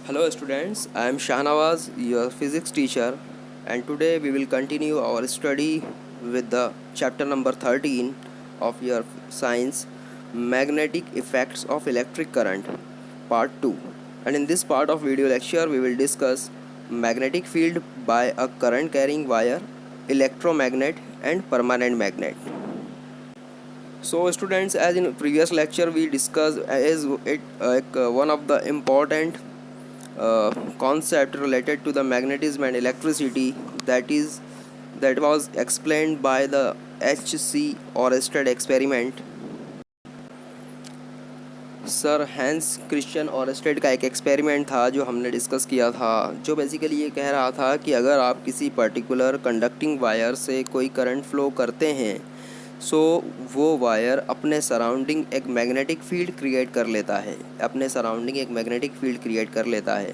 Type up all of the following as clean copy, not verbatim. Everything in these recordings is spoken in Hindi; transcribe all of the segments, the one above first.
Hello students, I am Shahnawaz, your physics teacher, and today we will continue our study with the chapter number 13 of your science, magnetic effects of electric current, part 2. And in this part of video lecture we will discuss magnetic field by a current carrying wire, electromagnet and permanent magnet. So students, as in previous lecture we discussed as one of the important concept related to the magnetism and electricity, that was explained by the H.C. Oersted experiment. Sir Hans Christian Oersted का एक एक्सपेरिमेंट था जो हमने डिस्कस किया था, जो बेसिकली ये कह रहा था कि अगर आप किसी पर्टिकुलर कंडक्टिंग वायर से कोई करंट फ्लो करते हैं सो वो वायर अपने सराउंडिंग एक मैग्नेटिक फील्ड क्रिएट कर लेता है, अपने सराउंडिंग एक मैग्नेटिक फील्ड क्रिएट कर लेता है।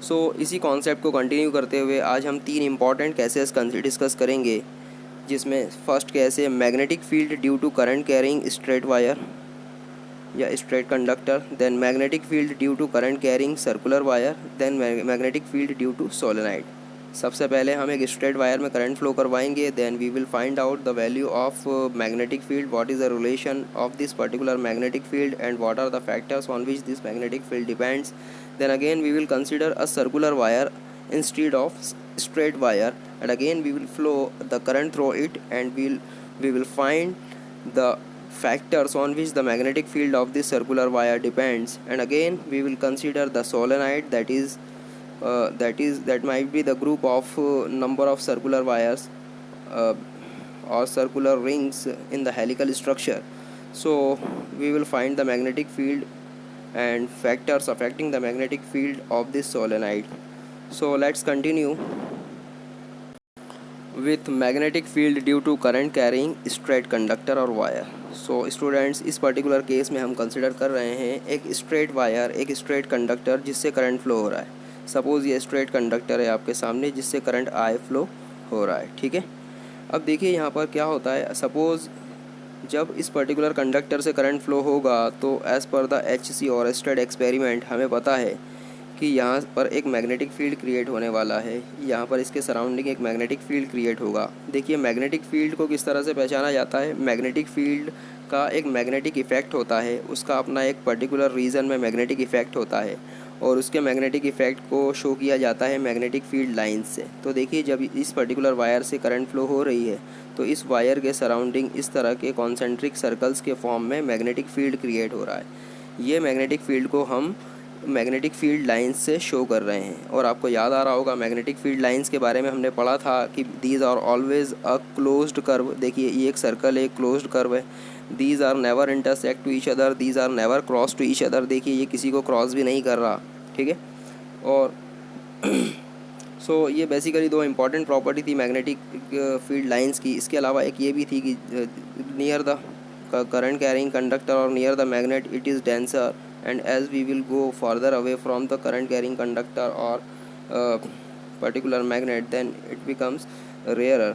सो इसी कॉन्सेप्ट को कंटिन्यू करते हुए आज हम 3 इंपॉर्टेंट केसेस डिस्कस करेंगे, जिसमें फर्स्ट केस है magnetic field due to current carrying straight wire या straight conductor, then magnetic field due to current carrying circular wire, then magnetic field due to solenoid. सबसे पहले हम एक स्ट्रेट वायर में करंट फ्लो करवाएंगे, then we will find out the value of magnetic field, what is the relation of this particular magnetic field and what are the factors on which this magnetic field depends. Then again we will consider a circular wire instead of straight wire, and again we will flow the current through it, and we will find the factors on which the magnetic field of this circular wire depends, and again we will consider the solenoid, that might be the group of number of circular wires uh, or circular rings in the helical structure. So we will find the magnetic field and factors affecting the magnetic field of this solenoid. So let's continue with magnetic field due to current carrying straight conductor or wire. So students, इस पर्टिकुलर केस में हम कंसिडर कर रहे हैं एक स्ट्रेट वायर, एक स्ट्रेट कंडक्टर जिससे करंट फ्लो हो रहा है। सपोज़ ये स्ट्रेट कंडक्टर है आपके सामने जिससे करंट आई फ्लो हो रहा है, ठीक है। अब देखिए यहाँ पर क्या होता है, सपोज़ जब इस पर्टिकुलर कंडक्टर से करंट फ्लो होगा तो as per the H.C. ऑरेस्टेड experiment हमें पता है कि यहाँ पर एक मैग्नेटिक फील्ड क्रिएट होने वाला है, यहाँ पर इसके सराउंडिंग एक मैग्नेटिक फील्ड क्रिएट होगा। देखिए मैग्नेटिक फील्ड को किस तरह से पहचाना जाता है, मैग्नेटिक फील्ड का एक मैग्नेटिक इफ़ेक्ट होता है, उसका अपना एक पर्टिकुलर रीजन में मैग्नेटिक इफ़ेक्ट होता है और उसके मैग्नेटिक इफ़ेक्ट को शो किया जाता है मैग्नेटिक फील्ड लाइंस से। तो देखिए जब इस पर्टिकुलर वायर से करंट फ्लो हो रही है तो इस वायर के सराउंडिंग इस तरह के कॉन्सेंट्रिक सर्कल्स के फॉर्म में मैग्नेटिक फील्ड क्रिएट हो रहा है। ये मैग्नेटिक फील्ड को हम मैग्नेटिक फील्ड लाइंस से शो कर रहे हैं। और आपको याद आ रहा होगा मैग्नेटिक फील्ड लाइंस के बारे में हमने पढ़ा था कि these are always a closed curve. देखिए ये एक सर्कल है, क्लोज्ड कर्व है। These are never intersect to each other, these are never cross to each other. देखिए ये किसी को क्रॉस भी नहीं कर रहा, ठीक है। और सो ये बेसिकली 2 इंपॉर्टेंट प्रॉपर्टी थी मैग्नेटिक फील्ड लाइंस की। इसके अलावा एक ये भी थी कि near the current carrying conductor और near the magnet it is denser, and as we will go further away from the current carrying conductor or particular magnet then it becomes rarer.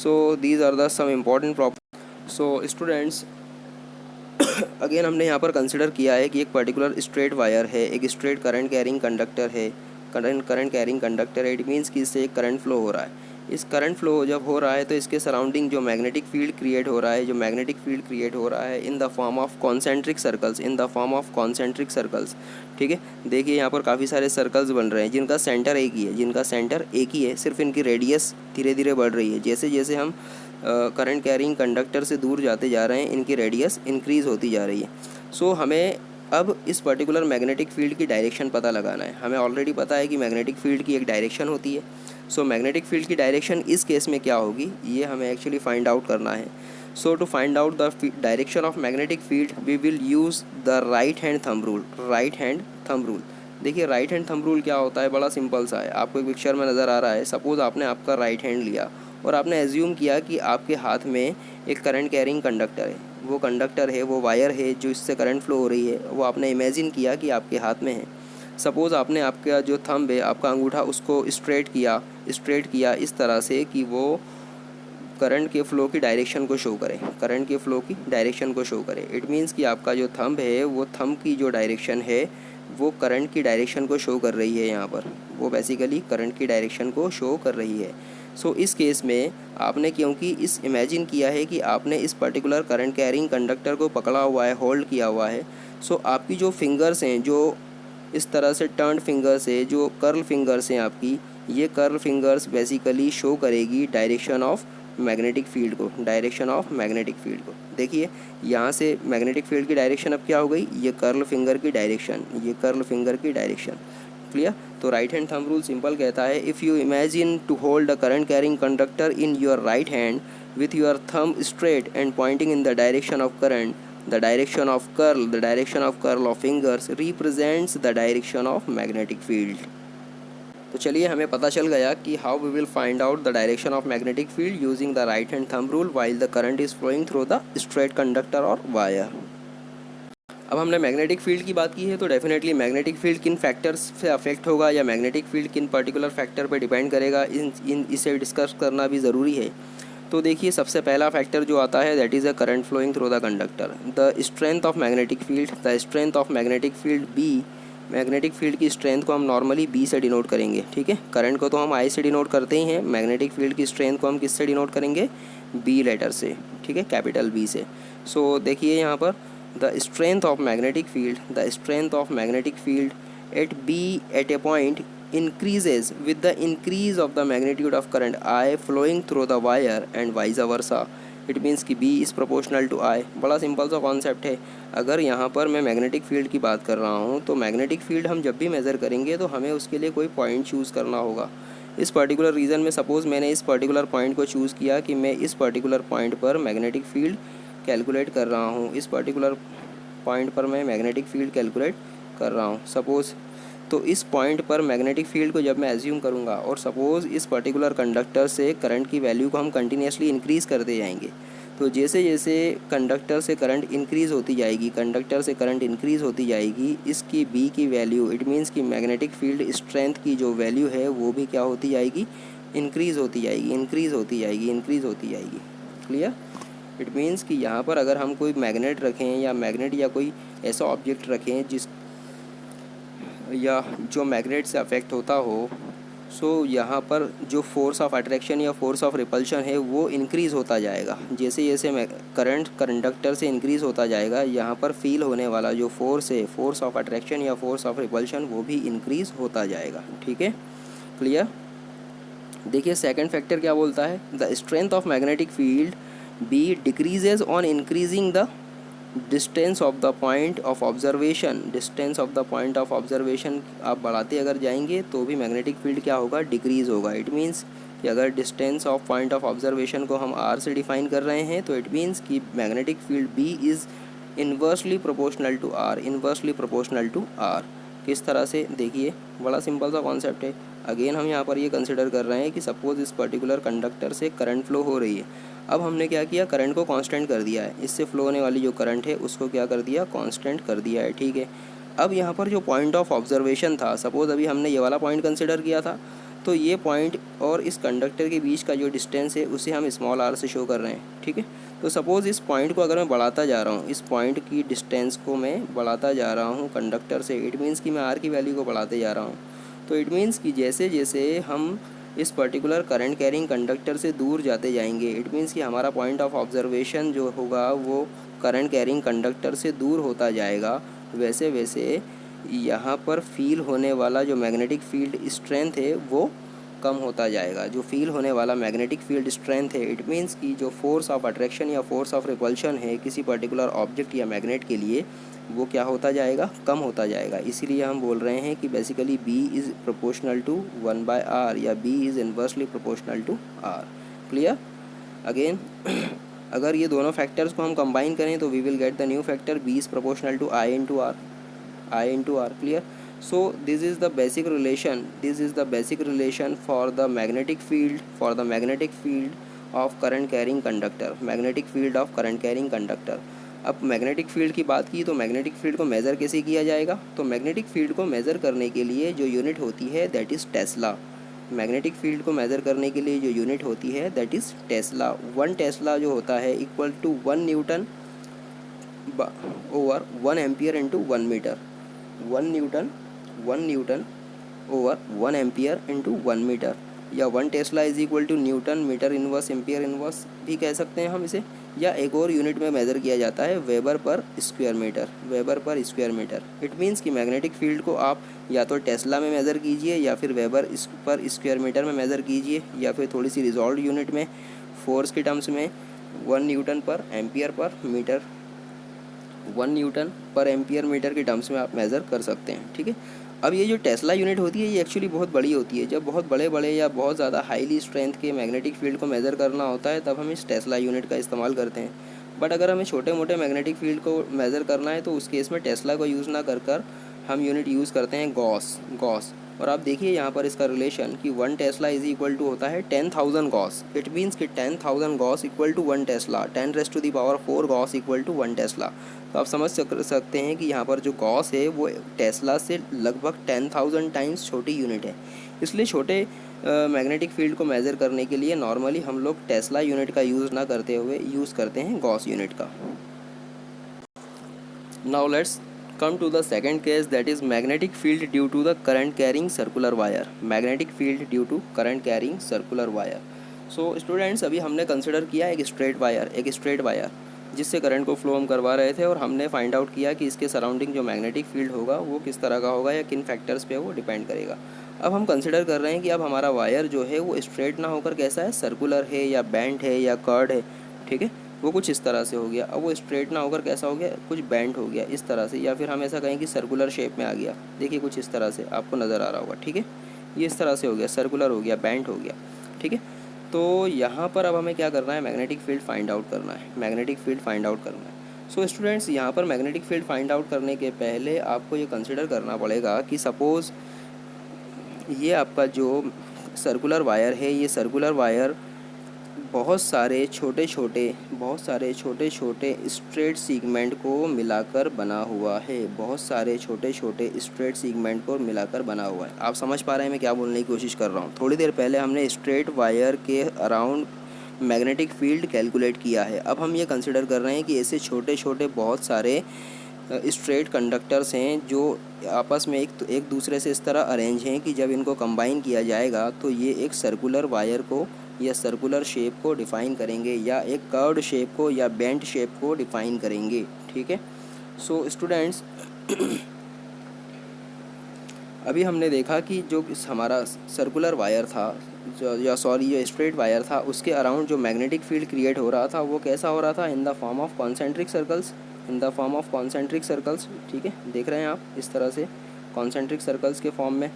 So these are the some important properties. So students, again हमने यहाँ पर कंसिडर किया है कि एक पर्टिकुलर स्ट्रेट वायर है, एक स्ट्रेट करंट कैरिंग कंडक्टर है, करंट कैरिंग कंडक्टर है। इट मीन्स कि इससे एक करंट फ्लो हो रहा है। इस करंट फ्लो जब हो रहा है तो इसके सराउंडिंग जो मैग्नेटिक फील्ड क्रिएट हो रहा है, जो मैग्नेटिक फील्ड क्रिएट हो रहा है इन the form of concentric circles, in the form of concentric circles, ठीक है। देखिए यहाँ पर काफ़ी सारे सर्कल्स बन रहे हैं जिनका सेंटर एक ही है, सिर्फ इनकी रेडियस धीरे धीरे बढ़ रही है। जैसे जैसे हम करंट कैरिंग कंडक्टर से दूर जाते जा रहे हैं इनकी रेडियस इंक्रीज़ होती जा रही है। सो हमें अब इस पर्टिकुलर मैग्नेटिक फील्ड की डायरेक्शन पता लगाना है। हमें ऑलरेडी पता है कि मैग्नेटिक फील्ड की एक डायरेक्शन होती है। सो मैग्नेटिक फील्ड की डायरेक्शन इस केस में क्या होगी ये हमें एक्चुअली फाइंड आउट करना है। So to find out the direction of magnetic field we will use the right hand thumb rule. देखिए राइट हैंड थंब रूल क्या होता है, बड़ा सिंपल सा है। आपको एक पिक्चर में नज़र आ रहा है। सपोज़ आपने आपका राइट हैंड लिया और आपने एज्यूम किया कि आपके हाथ में एक करंट कैरिंग कंडक्टर है। वो कंडक्टर है, वो वायर है जो इससे करंट फ्लो हो रही है, वो आपने इमेजिन किया कि आपके हाथ में है। सपोज़ आपने आपका जो थंब है, आपका अंगूठा, उसको स्ट्रेट किया इस तरह से कि वो करंट के फ़्लो की डायरेक्शन को शो करे, करंट के फ़्लो की डायरेक्शन को शो करे। इट मीन्स कि आपका जो थंब है वो थंब की जो डायरेक्शन है वो करंट की डायरेक्शन को शो कर रही है यहाँ पर, वो बेसिकली करंट की डायरेक्शन को शो कर रही है। सो इस केस में आपने क्योंकि इस इमेजिन किया है कि आपने इस पर्टिकुलर करंट कैरिंग कंडक्टर को पकड़ा हुआ है, होल्ड किया हुआ है, सो आपकी जो फिंगर्स हैं, जो इस तरह से टर्न फिंगर्स है, जो कर्ल फिंगर्स हैं आपकी, ये कर्ल फिंगर्स बेसिकली शो करेगी डायरेक्शन ऑफ मैग्नेटिक फील्ड को, डायरेक्शन ऑफ मैग्नेटिक फील्ड को। देखिए यहाँ से मैग्नेटिक फील्ड की डायरेक्शन अब क्या हो गई, ये कर्ल फिंगर की डायरेक्शन, ये कर्ल फिंगर की डायरेक्शन। क्लियर। तो right hand thumb rule simple कहता है, if you imagine to hold a current carrying conductor in your right hand with your thumb straight and pointing in the direction of current, the direction of curl of fingers represents the direction of magnetic field। तो चलिए हमें पता चल गया कि how we will find out the direction of magnetic field using the right hand thumb rule while the current is flowing through the straight conductor or wire. अब हमने मैग्नेटिक फील्ड की बात की है, तो डेफिनेटली मैग्नेटिक फील्ड किन फैक्टर्स से अफेक्ट होगा या मैग्नेटिक फील्ड किन पर्टिकुलर फैक्टर पर डिपेंड करेगा, इसे डिस्कस करना भी ज़रूरी है। तो देखिए सबसे पहला फैक्टर जो आता है that is a current flowing through the conductor. The strength of magnetic field, the strength of magnetic field B, magnetic field की स्ट्रेंथ को हम नॉर्मली बी से डिनोट करेंगे। ठीक है, करंट को तो हम आई से डिनोट करते ही हैं, मैग्नेटिक फील्ड की स्ट्रेंथ को हम किससे डिनोट करेंगे, बी लेटर से। ठीक है, कैपिटल बी से। सो देखिए यहाँ पर the strength of magnetic field, the strength of magnetic field at B at a point increases with the increase of the magnitude of current I flowing through the wire and vice versa। It means कि B is proportional to I। बड़ा सिंपल सा कॉन्सेप्ट है। अगर यहाँ पर मैं मैग्नेटिक फील्ड की बात कर रहा हूँ, तो मैग्नेटिक फील्ड हम जब भी मेज़र करेंगे तो हमें उसके लिए कोई पॉइंट चूज़ करना होगा। इस पर्टिकुलर रीज़न में सपोज़ मैंने इस पर्टिकुलर पॉइंट को चूज़ किया कि मैं इस पर्टिकुलर पॉइंट पर मैग्नेटिक फील्ड कैलकुलेट कर रहा हूँ, इस पर्टिकुलर पॉइंट पर मैं मैग्नेटिक फील्ड कैलकुलेट कर रहा हूँ सपोज़। तो इस पॉइंट पर मैग्नेटिक फील्ड को जब मैं एज्यूम करूँगा और सपोज़ इस पर्टिकुलर कंडक्टर से करंट की वैल्यू को हम कंटिन्यूसली इंक्रीज़ करते जाएंगे, तो जैसे जैसे कंडक्टर से करंट इंक्रीज़ होती जाएगी, कंडक्टर से करंट इंक्रीज़ होती जाएगी, इसकी बी की वैल्यू, इट मीन्स कि मैग्नेटिक फील्ड स्ट्रेंथ की जो वैल्यू है वो भी क्या होती जाएगी, इंक्रीज़ होती जाएगी, इंक्रीज़ होती जाएगी, इंक्रीज़ होती जाएगी। क्लियर। इट मीन्स कि यहाँ पर अगर हम कोई मैग्नेट रखें या मैग्नेट या कोई ऐसा ऑब्जेक्ट रखें जिस या जो मैग्नेट से अफेक्ट होता हो, सो यहाँ पर जो फोर्स ऑफ अट्रैक्शन या फोर्स ऑफ रिपल्शन है वो इंक्रीज़ होता जाएगा। जैसे जैसे करंट कंडक्टर से इंक्रीज़ होता जाएगा, यहाँ पर फील होने वाला जो फोर्स है, फोर्स ऑफ अट्रैक्शन या फोर्स ऑफ रिपल्शन, वो भी इंक्रीज़ होता जाएगा। ठीक है, क्लियर। देखिए सेकंड फैक्टर क्या बोलता है, the strength of magnetic field B decreases on increasing the distance of the point of observation. Distance of the point of observation आप बढ़ाते अगर जाएंगे तो भी मैग्नेटिक फील्ड क्या होगा, डिक्रीज़ होगा। इट मीन्स कि अगर distance of point of observation को हम आर से डिफाइन कर रहे हैं, तो इट मीन्स कि magnetic field B is inversely proportional to R, inversely proportional to R. किस तरह से, देखिए बड़ा सिंपल सा कॉन्सेप्ट है। अगेन हम यहाँ पर ये कंसिडर कर रहे हैं कि सपोज़ इस पर्टिकुलर कंडक्टर से करंट फ्लो हो रही है। अब हमने क्या किया, करंट को कांस्टेंट कर दिया है, इससे फ्लो होने वाली जो करंट है उसको क्या कर दिया, कांस्टेंट कर दिया है। ठीक है, अब यहाँ पर जो पॉइंट ऑफ ऑब्जर्वेशन था, सपोज़ अभी हमने ये वाला पॉइंट कंसिडर किया था, तो ये पॉइंट और इस कंडक्टर के बीच का जो डिस्टेंस है उसे हम स्मॉल आर से शो कर रहे हैं। ठीक है, तो सपोज़ इस पॉइंट को अगर मैं बढ़ाता जा रहा हूँ, इस पॉइंट की डिस्टेंस को मैं बढ़ाता जा रहा हूँ कंडक्टर से, इट मीन्स कि मैं आर की वैल्यू को बढ़ाते जा रहा हूँ। तो इट मीन्स कि जैसे जैसे हम इस पर्टिकुलर करंट कैरिंग कंडक्टर से दूर जाते जाएंगे, इट मीन्स कि हमारा पॉइंट ऑफ ऑब्जर्वेशन जो होगा वो करंट कैरिंग कंडक्टर से दूर होता जाएगा। वैसे वैसे यहाँ पर फील होने वाला जो मैग्नेटिक फील्ड स्ट्रेंथ है वो कम होता जाएगा। जो फील होने वाला मैग्नेटिक फील्ड स्ट्रेंथ है, इट मीन्स कि जो फोर्स ऑफ अट्रैक्शन या फोर्स ऑफ रिपल्शन है किसी पर्टिकुलर ऑब्जेक्ट या मैग्नेट के लिए, वो क्या होता जाएगा, कम होता जाएगा। इसीलिए हम बोल रहे हैं कि basically B is proportional to 1/r या B is inversely proportional to R। Clear. Again अगर ये दोनों फैक्टर्स को हम कंबाइन करें तो we will get the new factor B is proportional to I into R। Clear. So this is the basic relation, this is the basic relation for the magnetic field of current carrying conductor, magnetic field of current carrying conductor। अब मैग्नेटिक फील्ड की बात की तो मैग्नेटिक फील्ड को मेज़र कैसे किया जाएगा, तो मैग्नेटिक फील्ड को मेज़र करने के लिए जो यूनिट होती है that is Tesla. Magnetic field को मेज़र करने के लिए जो यूनिट होती है दैट इज़ टेस्ला। 1 टेस्ला जो होता है equal to 1 newton over 1 ampere into 1 metre. 1 newton over 1 ampere into 1 metre, या 1 tesla is equal to newton metre inverse ampere inverse भी कह सकते हैं हम इसे, या एक और यूनिट में मेज़र किया जाता है weber per square metre, weber per square metre. It means कि मैग्नेटिक फील्ड को आप या तो टेस्ला में मेज़र कीजिए, या फिर वेबर पर स्क्वायर मीटर में मेज़र कीजिए, या फिर थोड़ी सी रिजॉल्व यूनिट में फोर्स के टर्म्स में 1 न्यूटन पर एम्पियर पर मीटर, 1 न्यूटन पर एम्पियर मीटर के टर्म्स में आप मेज़र कर सकते हैं। ठीक है, अब ये जो टेस्ला यूनिट होती है ये एक्चुअली बहुत बड़ी होती है। जब बहुत बड़े बड़े या बहुत ज़्यादा हाईली स्ट्रेंथ के मैग्नेटिक फील्ड को मेज़र करना होता है तब हम इस टेस्ला यूनिट का इस्तेमाल करते हैं। बट अगर हमें छोटे मोटे मैग्नेटिक फील्ड को मेज़र करना है तो उस केस में टेस्ला को यूज़ ना कर हम यूनिट यूज़ करते हैं गॉस। और आप देखिए यहाँ पर इसका रिलेशन कि 1 टेस्ला इज इक्वल टू होता है 10,000 गॉस। इट मीन्स कि 10,000 gauss equal to 1 tesla, 10⁻⁴ gauss equal to 1 tesla. तो आप समझ सकते हैं कि यहाँ पर जो गॉस है वो टेस्ला से लगभग 10,000 टाइम्स छोटी यूनिट है। इसलिए छोटे मैग्नेटिक फील्ड को मेज़र करने के लिए नॉर्मली हम लोग टेस्ला यूनिट का यूज़ ना करते हुए यूज़ करते हैं गॉस यूनिट का। Now let's come to the second case, that is magnetic field due to the current carrying circular wire, magnetic field due to current carrying circular wire। so students अभी हमने कंसिडर किया एक स्ट्रेट वायर जिससे करंट को फ्लो हम करवा रहे थे, और हमने फाइंड आउट किया कि इसके सराउंडिंग जो मैग्नेटिक फील्ड होगा वो किस तरह का होगा या किन फैक्टर्स पे वो डिपेंड करेगा। अब हम कंसिडर कर रहे हैं कि अब हमारा वायर जो है वो स्ट्रेट ना होकर कैसा है, सर्कुलर है या बेंट है या कर्ड है। ठीक है, वो कुछ इस तरह से हो गया। अब वो स्ट्रेट ना होकर कैसा हो गया, कुछ बेंट हो गया इस तरह से, या फिर हम ऐसा कहें कि सर्कुलर शेप में आ गया। देखिए कुछ इस तरह से आपको नज़र आ रहा होगा। ठीक है, ये इस तरह से हो गया, सर्कुलर हो गया, बेंट हो गया। ठीक है, तो यहाँ पर अब हमें क्या करना है, मैग्नेटिक फील्ड फाइंड आउट करना है, मैग्नेटिक फील्ड फाइंड आउट करना है। सो स्टूडेंट्स यहाँ पर मैग्नेटिक फील्ड फाइंड आउट करने के पहले आपको ये कंसिडर करना पड़ेगा कि सपोज़ ये आपका जो सर्कुलर वायर है, ये सर्कुलर वायर बहुत सारे छोटे छोटे स्ट्रेट सीगमेंट को मिलाकर बना हुआ है, बहुत सारे छोटे छोटे स्ट्रेट सीगमेंट को मिलाकर बना हुआ है। आप समझ पा रहे हैं मैं क्या बोलने की कोशिश कर रहा हूँ। थोड़ी देर पहले हमने स्ट्रेट वायर के अराउंड मैग्नेटिक फील्ड कैलकुलेट किया है। अब हम ये कंसिडर कर रहे हैं कि ऐसे छोटे छोटे बहुत सारे स्ट्रेट कंडक्टर्स हैं जो आपस में एक दूसरे से इस तरह अरेंज हैं कि जब इनको कंबाइन किया जाएगा तो ये एक सर्कुलर वायर को या सर्कुलर शेप को डिफ़ाइन करेंगे, या एक कर्व्ड शेप को या बेंट शेप को डिफ़ाइन करेंगे। ठीक है, सो स्टूडेंट्स अभी हमने देखा कि जो हमारा सर्कुलर वायर था जो स्ट्रेट वायर था उसके अराउंड जो मैग्नेटिक फील्ड क्रिएट हो रहा था वो कैसा हो रहा था, इन the form of concentric circles. ठीक है, देख रहे हैं आप इस तरह से कॉन्सेंट्रिक सर्कल्स के फॉर्म में।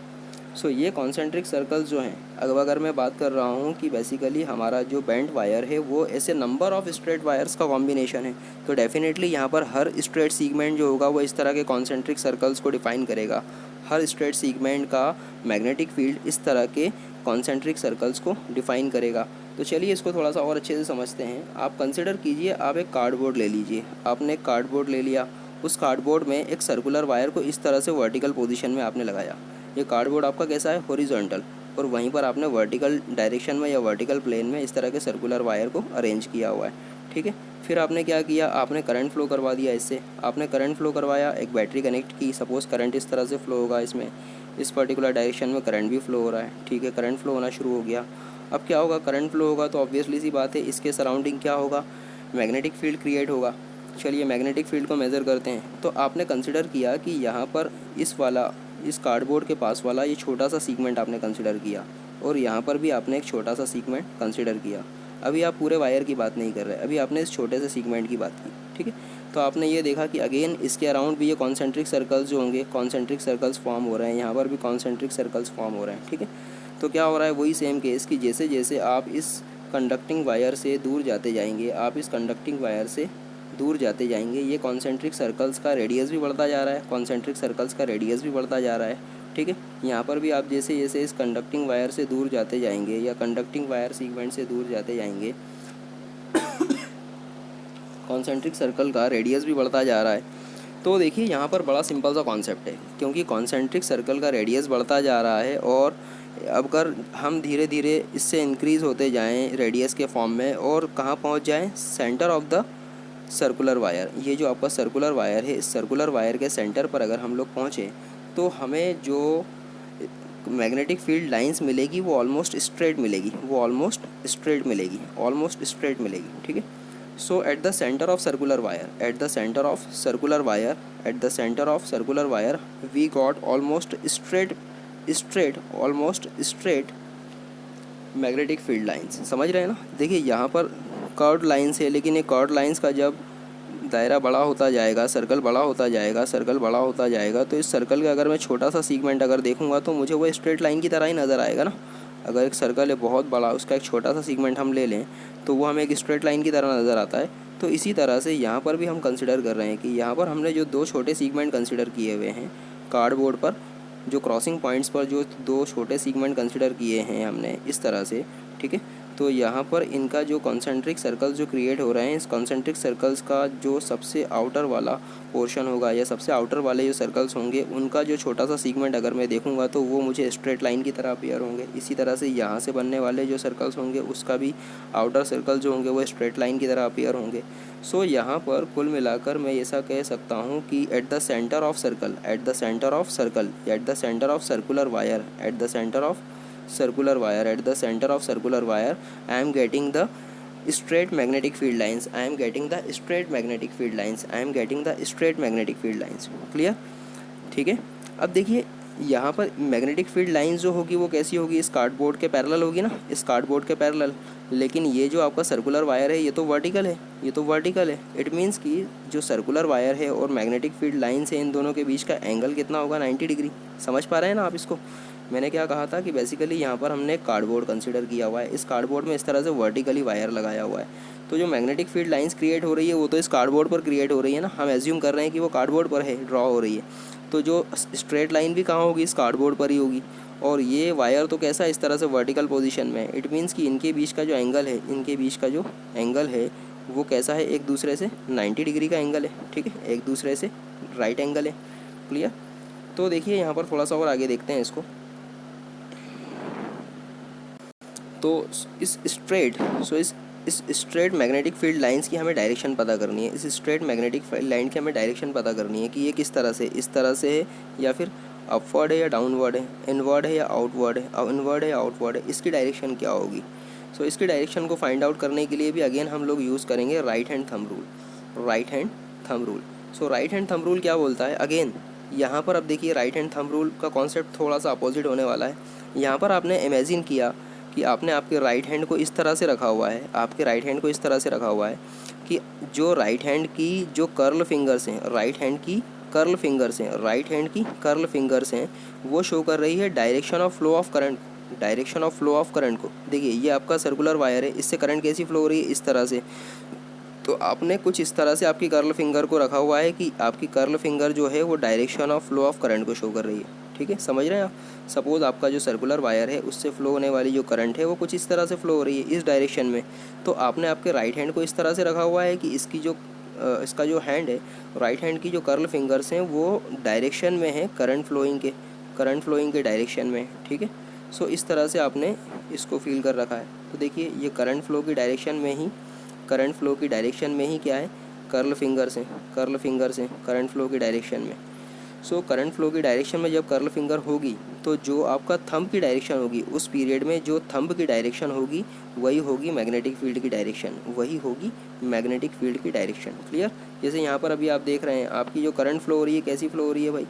सो ये कॉन्सेंट्रिक सर्कल्स जो हैं, अब अगर मैं बात कर रहा हूँ कि बेसिकली हमारा जो बेंट वायर है वो ऐसे नंबर ऑफ स्ट्रेट वायर्स का कॉम्बिनेशन है, तो डेफिनेटली यहाँ पर हर स्ट्रेट सीगमेंट जो होगा वो इस तरह के कॉन्सेंट्रिक सर्कल्स को डिफ़ाइन करेगा। हर स्ट्रेट सीगमेंट का मैग्नेटिक फील्ड इस तरह के कॉन्सेंट्रिक सर्कल्स को डिफ़ाइन करेगा। तो चलिए इसको थोड़ा सा और अच्छे से समझते हैं। आप कंसिडर कीजिए, आप एक कार्डबोर्ड ले लीजिए। आपने एक कार्डबोर्ड ले लिया, उस कार्डबोर्ड में एक सर्कुलर वायर को इस तरह से वर्टिकल पोजीशन में आपने लगाया। ये कार्डबोर्ड आपका कैसा है, हॉरिजॉन्टल, और वहीं पर आपने वर्टिकल डायरेक्शन में या वर्टिकल प्लेन में इस तरह के सर्कुलर वायर को अरेंज किया हुआ है। ठीक है, फिर आपने क्या किया, आपने करंट फ्लो करवा दिया। इससे आपने करंट फ्लो करवाया, एक बैटरी कनेक्ट की। सपोज़ करंट इस तरह से फ्लो होगा, इसमें इस पर्टिकुलर डायरेक्शन में करंट भी फ्लो हो रहा है। ठीक है, करंट फ्लो होना शुरू हो गया। अब क्या होगा, करंट फ्लो होगा तो ऑब्वियसली सी बात है इसके सराउंडिंग क्या होगा, मैग्नेटिक फील्ड क्रिएट होगा। चलिए मैग्नेटिक फील्ड को मेज़र करते हैं। तो आपने कंसिडर किया कि यहाँ पर इस कार्डबोर्ड के पास वाला ये छोटा सा सीगमेंट आपने कंसिडर किया, और यहाँ पर भी आपने एक छोटा सा सीगमेंट कंसिडर किया। अभी आप पूरे वायर की बात नहीं कर रहे, अभी आपने इस छोटे से सीगमेंट की बात की। ठीक है, तो आपने ये देखा कि अगेन इसके अराउंड भी ये कॉन्सेंट्रिक सर्कल्स जो होंगे, कॉन्सेंट्रिक सर्कल्स फॉर्म हो रहे हैं, यहाँ पर भी कॉन्सेंट्रिक सर्कल्स फॉर्म हो रहे हैं। ठीक है, तो क्या हो रहा है, वही सेम केस कि जैसे जैसे आप इस कंडक्टिंग वायर से दूर जाते जाएंगे, आप इस कंडक्टिंग वायर से दूर जाते जाएंगे, ये कॉन्सेंट्रिक सर्कल्स का रेडियस भी बढ़ता जा रहा है, कॉन्सेंट्रिक सर्कल्स का रेडियस भी बढ़ता जा रहा है। ठीक है, यहाँ पर भी आप जैसे जैसे इस कंडक्टिंग वायर से दूर जाते जाएंगे या कंडक्टिंग वायर सीगमेंट से दूर जाते जाएंगे, कॉन्सेंट्रिक सर्कल का रेडियस भी बढ़ता जा रहा है। तो देखिए यहाँ पर बड़ा सिंपल सा कॉन्सेप्ट है, क्योंकि कॉन्सेंट्रिक सर्कल का रेडियस बढ़ता जा रहा है, और अब अगर हम धीरे धीरे इससे इंक्रीज़ होते जाएं रेडियस के फॉर्म में, और कहाँ पहुँच जाएं, centre of the circular wire, ये जो आपका सर्कुलर वायर है, इस सर्कुलर वायर के सेंटर पर अगर हम लोग पहुँचे तो हमें जो मैग्नेटिक फील्ड लाइंस मिलेगी वो ऑलमोस्ट स्ट्रेट मिलेगी, वो ऑलमोस्ट स्ट्रेट मिलेगी, ऑलमोस्ट स्ट्रेट मिलेगी, ठीक है। So at the centre of circular wire, at the centre of circular wire, at the centre of circular wire we got almost straight almost straight magnetic field lines. समझ रहे हैं ना। देखिए यहाँ पर कर्व्ड लाइंस है, लेकिन ये कर्व्ड लाइंस का जब दायरा बड़ा होता जाएगा, सर्कल बड़ा होता जाएगा, सर्कल बड़ा होता जाएगा, तो इस सर्कल का अगर मैं छोटा सा सीगमेंट अगर देखूंगा तो मुझे वो स्ट्रेट लाइन की तरह ही नज़र आएगा ना। अगर एक सर्कल है बहुत बड़ा, उसका एक छोटा सा सीगमेंट हम ले लें तो वो हमें एक स्ट्रेट लाइन की तरह नज़र आता है। तो इसी तरह से यहाँ पर भी हम कंसिडर कर रहे हैं कि यहाँ पर हमने जो दो छोटे सीगमेंट कंसिडर किए हुए हैं कार्डबोर्ड पर, जो क्रॉसिंग पॉइंट्स पर जो दो छोटे सीगमेंट कंसिडर किए हैं हमने इस तरह से, ठीक है। तो यहाँ पर इनका जो कॉन्सेंट्रिक सर्कल्स जो क्रिएट हो रहे हैं, इस कॉन्सेंट्रिक सर्कल्स का जो सबसे आउटर वाला पोर्शन होगा या सबसे आउटर वाले जो सर्कल्स होंगे उनका जो छोटा सा सीगमेंट अगर मैं देखूंगा तो वो मुझे स्ट्रेट लाइन की तरह अपीयर होंगे। इसी तरह से यहाँ से बनने वाले जो सर्कल्स होंगे उसका भी आउटर सर्कल जो होंगे वो स्ट्रेट लाइन की तरह अपीयर होंगे। सो यहाँ पर कुल मिलाकर मैं ऐसा कह सकता हूँ कि eight the centre of circle, eight the centre of circle, eight the centre of circular wire, at the centre of circular wire, at the center of circular wire I am getting the straight magnetic field lines, I am getting the straight magnetic field lines, I am getting the straight magnetic field lines। Clear, ठीक है। अब देखिए यहाँ पर मैग्नेटिक फील्ड लाइंस जो होगी वो कैसी होगी, इस कार्डबोर्ड के पैरेलल होगी ना, इस कार्डबोर्ड के पैरेलल। लेकिन ये जो आपका सर्कुलर वायर है ये तो वर्टिकल है, ये तो वर्टिकल है। इट मीन्स कि जो सर्कुलर वायर है और मैग्नेटिक फील्ड लाइंस है इन दोनों के बीच का एंगल कितना होगा, 90 डिग्री। समझ पा रहे हैं ना आप इसको। मैंने क्या कहा था कि बेसिकली यहाँ पर हमने कार्डबोर्ड कंसीडर किया हुआ है, इस कार्डबोर्ड में इस तरह से वर्टिकली वायर लगाया हुआ है। तो जो मैग्नेटिक फील्ड लाइंस क्रिएट हो रही है वो तो इस कार्डबोर्ड पर क्रिएट हो रही है ना, हम एज्यूम कर रहे हैं कि वो कार्डबोर्ड पर है, ड्रॉ हो रही है। तो जो स्ट्रेट लाइन भी कहाँ होगी, इस कार्डबोर्ड पर ही होगी। और ये वायर तो कैसा इस तरह से वर्टिकल पोजीशन में है। इट मीन्स कि इनके बीच का जो एंगल है, इनके बीच का जो एंगल है वो कैसा है, एक दूसरे से 90 डिग्री का एंगल है, ठीक है, एक दूसरे से राइट एंगल है। क्लियर। तो देखिए यहाँ पर थोड़ा सा और आगे देखते हैं इसको। तो इस स्ट्रेट मैग्नेटिक फील्ड लाइंस की हमें डायरेक्शन पता करनी है। इस स्ट्रेट मैग्नेटिक फील्ड लाइन की हमें डायरेक्शन पता करनी है कि ये किस तरह से, इस तरह से है या फिर अपवर्ड है या डाउनवर्ड है, इनवर्ड है या आउटवर्ड है, इनवर्ड है या आउटवर्ड है, इसकी डायरेक्शन क्या होगी। सो इसकी डायरेक्शन को फाइंड आउट करने के लिए भी अगेन हम लोग यूज़ करेंगे right hand thumb rule, right hand thumb rule. So right hand thumb rule क्या बोलता है, अगेन यहाँ पर अब देखिए राइट हैंड थंब रूल का कॉन्सेप्ट थोड़ा सा अपोजिट होने वाला है। यहाँ पर आपने इमेजिन किया कि आपने आपके राइट हैंड को इस तरह से रखा हुआ है, आपके राइट हैंड को इस तरह से रखा हुआ है कि जो राइट हैंड की जो कर्ल फिंगर्स हैं, राइट हैंड की कर्ल फिंगर्स हैं, राइट हैंड की कर्ल फिंगर्स हैं, वो शो कर रही है direction of flow of current, direction of flow of current को। देखिए ये आपका सर्कुलर वायर है, इससे करंट कैसी फ्लो हो रही है, इस तरह से। तो आपने कुछ इस तरह से आपकी कर्ल फिंगर को रखा हुआ है कि आपकी कर्ल फिंगर जो है वो direction of flow of current को शो कर रही है, ठीक है, समझ रहे हैं आप। सपोज़ आपका जो सर्कुलर वायर है उससे फ्लो होने वाली जो करंट है वो कुछ इस तरह से फ्लो हो रही है, इस डायरेक्शन में। तो आपने आपके राइट हैंड को इस तरह से रखा हुआ है कि इसकी जो इसका जो हैंड है, राइट हैंड की जो कर्ल फिंगर्स हैं वो डायरेक्शन में है करंट फ्लोइंग के डायरेक्शन में, ठीक है। सो इस तरह से आपने इसको फील कर रखा है। तो देखिए ये करंट फ्लो की डायरेक्शन में ही, करंट फ्लो की डायरेक्शन में ही क्या है, कर्ल फिंगर्स हैं, कर्ल फिंगर्स हैं करंट फ्लो की डायरेक्शन में। सो करंट फ्लो की डायरेक्शन में जब कर्ल फिंगर होगी तो जो आपका थंब की डायरेक्शन होगी, उस पीरियड में जो थंब की डायरेक्शन होगी वही होगी मैग्नेटिक फील्ड की डायरेक्शन, वही होगी मैग्नेटिक फील्ड की डायरेक्शन। क्लियर। जैसे यहाँ पर अभी आप देख रहे हैं आपकी जो करंट फ्लो हो रही है कैसी फ्लो हो रही है भाई,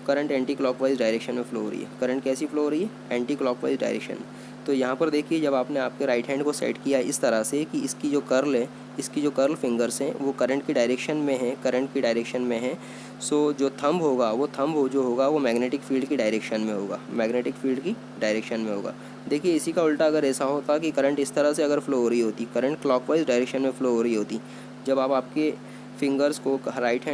करंट एंटी क्लॉकवाइज डायरेक्शन में फ्लो हो रही है। करंट कैसी फ्लो हो रही है, एंटी क्लॉकवाइज डायरेक्शन। तो यहाँ पर देखिए जब आपने आपके राइट हैंड को सेट किया इस तरह से कि इसकी जो कर्ल है, इसकी जो कर्ल फिंगर्स हैं वो करंट की डायरेक्शन में है, करंट की डायरेक्शन में है। सो जो थंब होगा वो थंब जो होगा वो मैग्नेटिक फील्ड की डायरेक्शन में होगा, मैग्नेटिक फील्ड की डायरेक्शन में होगा। देखिए इसी का उल्टा अगर ऐसा होता कि करंट इस तरह से अगर फ्लो हो रही होती, करंट क्लॉकवाइज डायरेक्शन में फ्लो हो रही होती, जब आप आपके फिंगर्स को राइट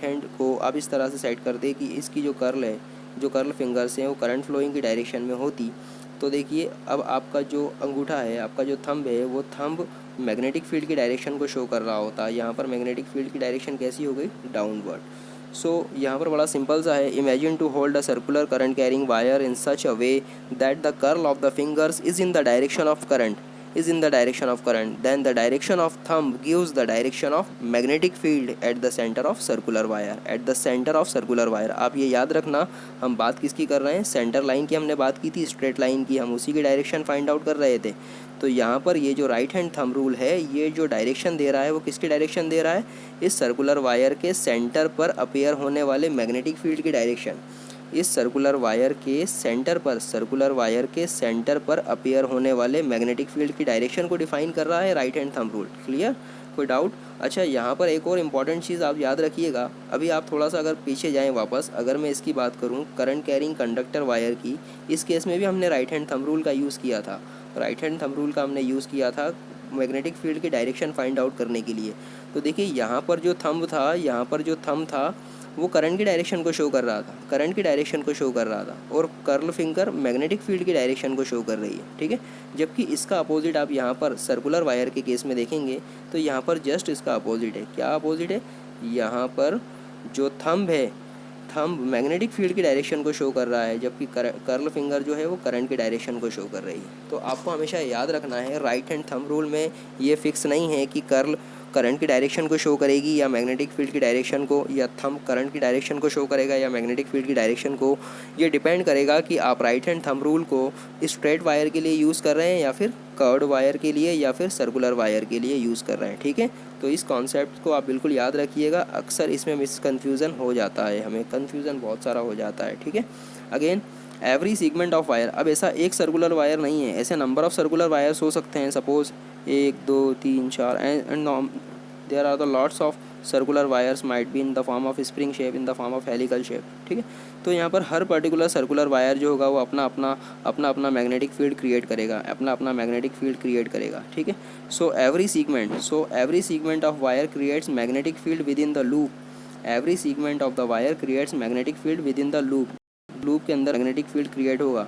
हैंड को आप इस तरह से सेट कर दे कि इसकी जो कर्ल है, जो कर्ल फिंगर्स हैं वो करंट फ्लोइंग की डायरेक्शन में होती, तो देखिए अब आपका जो अंगूठा है, आपका जो थंब है, वो थंब मैग्नेटिक फील्ड की डायरेक्शन को शो कर रहा होता। यहाँ पर मैग्नेटिक फील्ड की डायरेक्शन कैसी हो गई, डाउनवर्ड। सो यहाँ पर बड़ा सिंपल सा है, imagine to hold a circular current carrying wire in such a way that the curl of the fingers is in the direction of current. is in the direction of current, then the direction of thumb gives the direction of magnetic field at the center of circular wire. At the center of circular wire, आप ये याद रखना, हम बात किसकी कर रहे हैं, सेंटर लाइन की हमने बात की थी, स्ट्रेट लाइन की, हम उसी की डायरेक्शन फाइंड आउट कर रहे थे। तो यहाँ पर ये जो राइट हैंड थंब रूल है, ये जो डायरेक्शन दे रहा है वो किसकी डायरेक्शन दे रहा है, इस सर्कुलर वायर के सेंटर पर अपेयर होने वाले मैग्नेटिक फील्ड की डायरेक्शन। इस सर्कुलर वायर के सेंटर पर, सर्कुलर वायर के सेंटर पर अपेयर होने वाले मैग्नेटिक फील्ड की डायरेक्शन को डिफाइन कर रहा है right hand thumb rule. Clear, कोई डाउट? अच्छा, यहाँ पर एक और इम्पॉर्टेंट चीज़ आप याद रखिएगा। अभी आप थोड़ा सा अगर पीछे जाएं वापस, अगर मैं इसकी बात करूँ करंट कैरिंग कंडक्टर वायर की, इस केस में भी हमने राइट हैंड थंब रूल का यूज़ किया था। राइट हैंड थंब रूल का हमने यूज़ किया था मैग्नेटिक फील्ड की डायरेक्शन फाइंड आउट करने के लिए। तो देखिए यहाँ पर जो थंब था, यहाँ पर जो थंब था वो करंट की डायरेक्शन को शो कर रहा था, करंट की डायरेक्शन को शो कर रहा था, और कर्ल फिंगर मैग्नेटिक फील्ड की डायरेक्शन को शो कर रही है। ठीक है, जबकि इसका अपोजिट आप यहाँ पर सर्कुलर वायर के केस में देखेंगे तो यहाँ पर जस्ट इसका अपोजिट है। क्या अपोजिट है? यहाँ पर जो थंब है, थंब मैग्नेटिक फील्ड की डायरेक्शन को शो कर रहा है, जबकि कर्ल फिंगर जो है वो करंट की डायरेक्शन को शो कर रही है। तो आपको हमेशा याद रखना है, राइट हैंड थंब रूल में ये फिक्स नहीं है कि कर्ल करंट की डायरेक्शन को शो करेगी या मैग्नेटिक फील्ड की डायरेक्शन को, या थंब करंट की डायरेक्शन को शो करेगा या मैग्नेटिक फील्ड की डायरेक्शन को। ये डिपेंड करेगा कि आप राइट हैंड थंब रूल को स्ट्रेट वायर के लिए यूज़ कर रहे हैं या फिर कर्व्ड वायर के लिए या फिर सर्कुलर वायर के लिए यूज़ कर रहे हैं। ठीक है, तो इस कॉन्सेप्ट को आप बिल्कुल याद रखिएगा। अक्सर इसमें मिसकन्फ्यूज़न हो जाता है, हमें कन्फ्यूज़न बहुत सारा हो जाता है। ठीक है, again every segment of wire, अब ऐसा एक सर्कुलर वायर नहीं है, ऐसे नंबर ऑफ सर्कुलर वायर्स हो सकते हैं, suppose 1 2 3 4 and there are the lots of circular wires might be in the form of spring shape, in the form of helical shape. ठीक है, तो यहाँ पर हर पर्टिकुलर सर्कुलर वायर जो होगा वो अपना अपना मैग्नेटिक फील्ड क्रिएट करेगा, अपना मैग्नेटिक फील्ड क्रिएट करेगा। ठीक है, so every segment of wire creates magnetic field with in the loop. Every segment of the wire creates magnetic field with in the loop. Loop के अंदर मैग्नेटिक फील्ड क्रिएट होगा।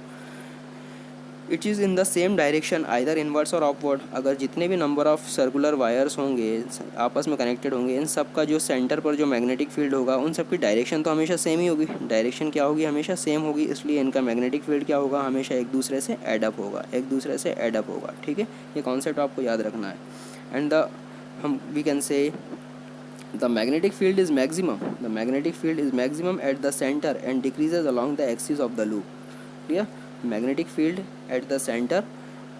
It is in the same direction either inverse और अपवर्ड। अगर जितने भी नंबर ऑफ सर्कुलर वायर्स होंगे आपस में कनेक्टेड होंगे, इन सब का जो सेंटर पर जो मैग्नेटिक फील्ड होगा उन सब की डायरेक्शन तो हमेशा सेम ही होगी। डायरेक्शन क्या होगी? हमेशा सेम होगी, इसलिए इनका मैग्नेटिक फील्ड क्या होगा? हमेशा एक दूसरे से एडअप होगा, एक दूसरे से एडअप होगा। ठीक है, ये कॉन्सेप्ट आपको याद रखना है। And we can say the magnetic field is maximum, the magnetic field is maximum at the center and decreases along the axis of the loop. clear, magnetic field at the center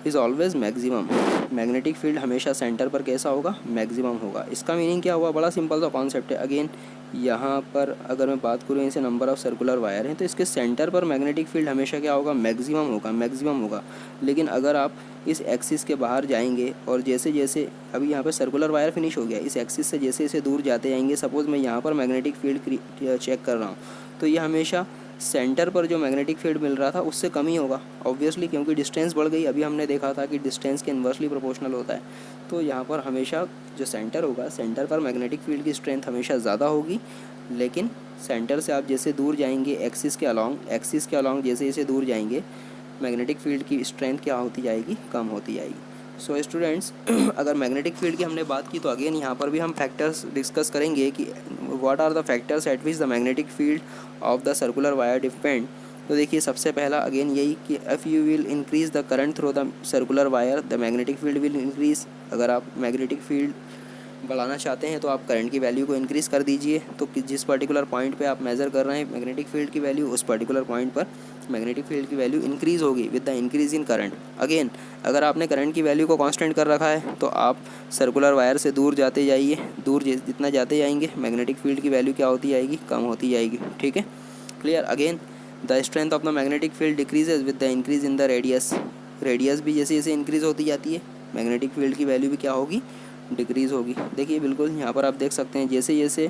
is always maximum। Magnetic field हमेशा सेंटर पर कैसा होगा? मैक्सिमम होगा। इसका मीनिंग क्या हुआ? बड़ा सिंपल सा कॉन्सेप्ट है। अगेन यहाँ पर अगर मैं बात करूँ इसे नंबर ऑफ सर्कुलर वायर हैं तो इसके सेंटर पर मैग्नेटिक फील्ड हमेशा क्या होगा? मैक्सिमम होगा, मैक्सिमम होगा। लेकिन अगर आप इस एक्सिस के बाहर जाएंगे और जैसे जैसे अभी यहाँ पर सर्कुलर वायर फिनिश हो गया, इस एक्सिस से जैसे जैसे दूर जाते जाएंगे, सपोज़ मैं यहाँ पर मैग्नेटिक फील्ड चेक कर रहा हूँ तो ये हमेशा सेंटर पर जो मैग्नेटिक फील्ड मिल रहा था उससे कम ही होगा ऑब्वियसली, क्योंकि डिस्टेंस बढ़ गई। अभी हमने देखा था कि डिस्टेंस के इन्वर्सली प्रोपोर्शनल होता है। तो यहाँ पर हमेशा जो सेंटर होगा, सेंटर पर मैग्नेटिक फील्ड की स्ट्रेंथ हमेशा ज़्यादा होगी। लेकिन सेंटर से आप जैसे दूर जाएंगे एक्सिस के अलॉन्ग जैसे जैसे दूर जाएंगे मैग्नेटिक फील्ड की स्ट्रेंथ क्या होती जाएगी? कम होती जाएगी। सो स्टूडेंट्स, अगर मैग्नेटिक फील्ड की हमने बात की तो अगेन यहाँ पर भी हम फैक्टर्स डिस्कस करेंगे कि what are the factors at which the magnetic field of the circular wire depend. तो देखिए सबसे पहला अगेन यही कि if you will increase the current through the circular wire the magnetic field will increase. अगर आप मैग्नेटिक फील्ड बढ़ाना चाहते हैं तो आप करंट की वैल्यू को इंक्रीज़ कर दीजिए। तो जिस पर्टिकुलर पॉइंट पे आप मेज़र कर रहे हैं मैग्नेटिक फील्ड की वैल्यू, उस पर्टिकुलर पॉइंट पर मैग्नेटिक फील्ड की वैल्यू इंक्रीज़ होगी with the increase in current. Again अगर आपने करंट की वैल्यू को कांस्टेंट कर रखा है तो आप सर्कुलर वायर से दूर जाते जाइए, दूर जितना जाते जाएंगे मैग्नेटिक फील्ड की वैल्यू क्या होती जाएगी? कम होती जाएगी। ठीक है, clear. Again the strength of the magnetic field decreases with the increase in the radius. Radius भी जैसे जैसे इंक्रीज़ होती जाती है मैग्नेटिक फील्ड की वैल्यू भी क्या होगी? डिक्रीज़ होगी। देखिए बिल्कुल यहाँ पर आप देख सकते हैं जैसे जैसे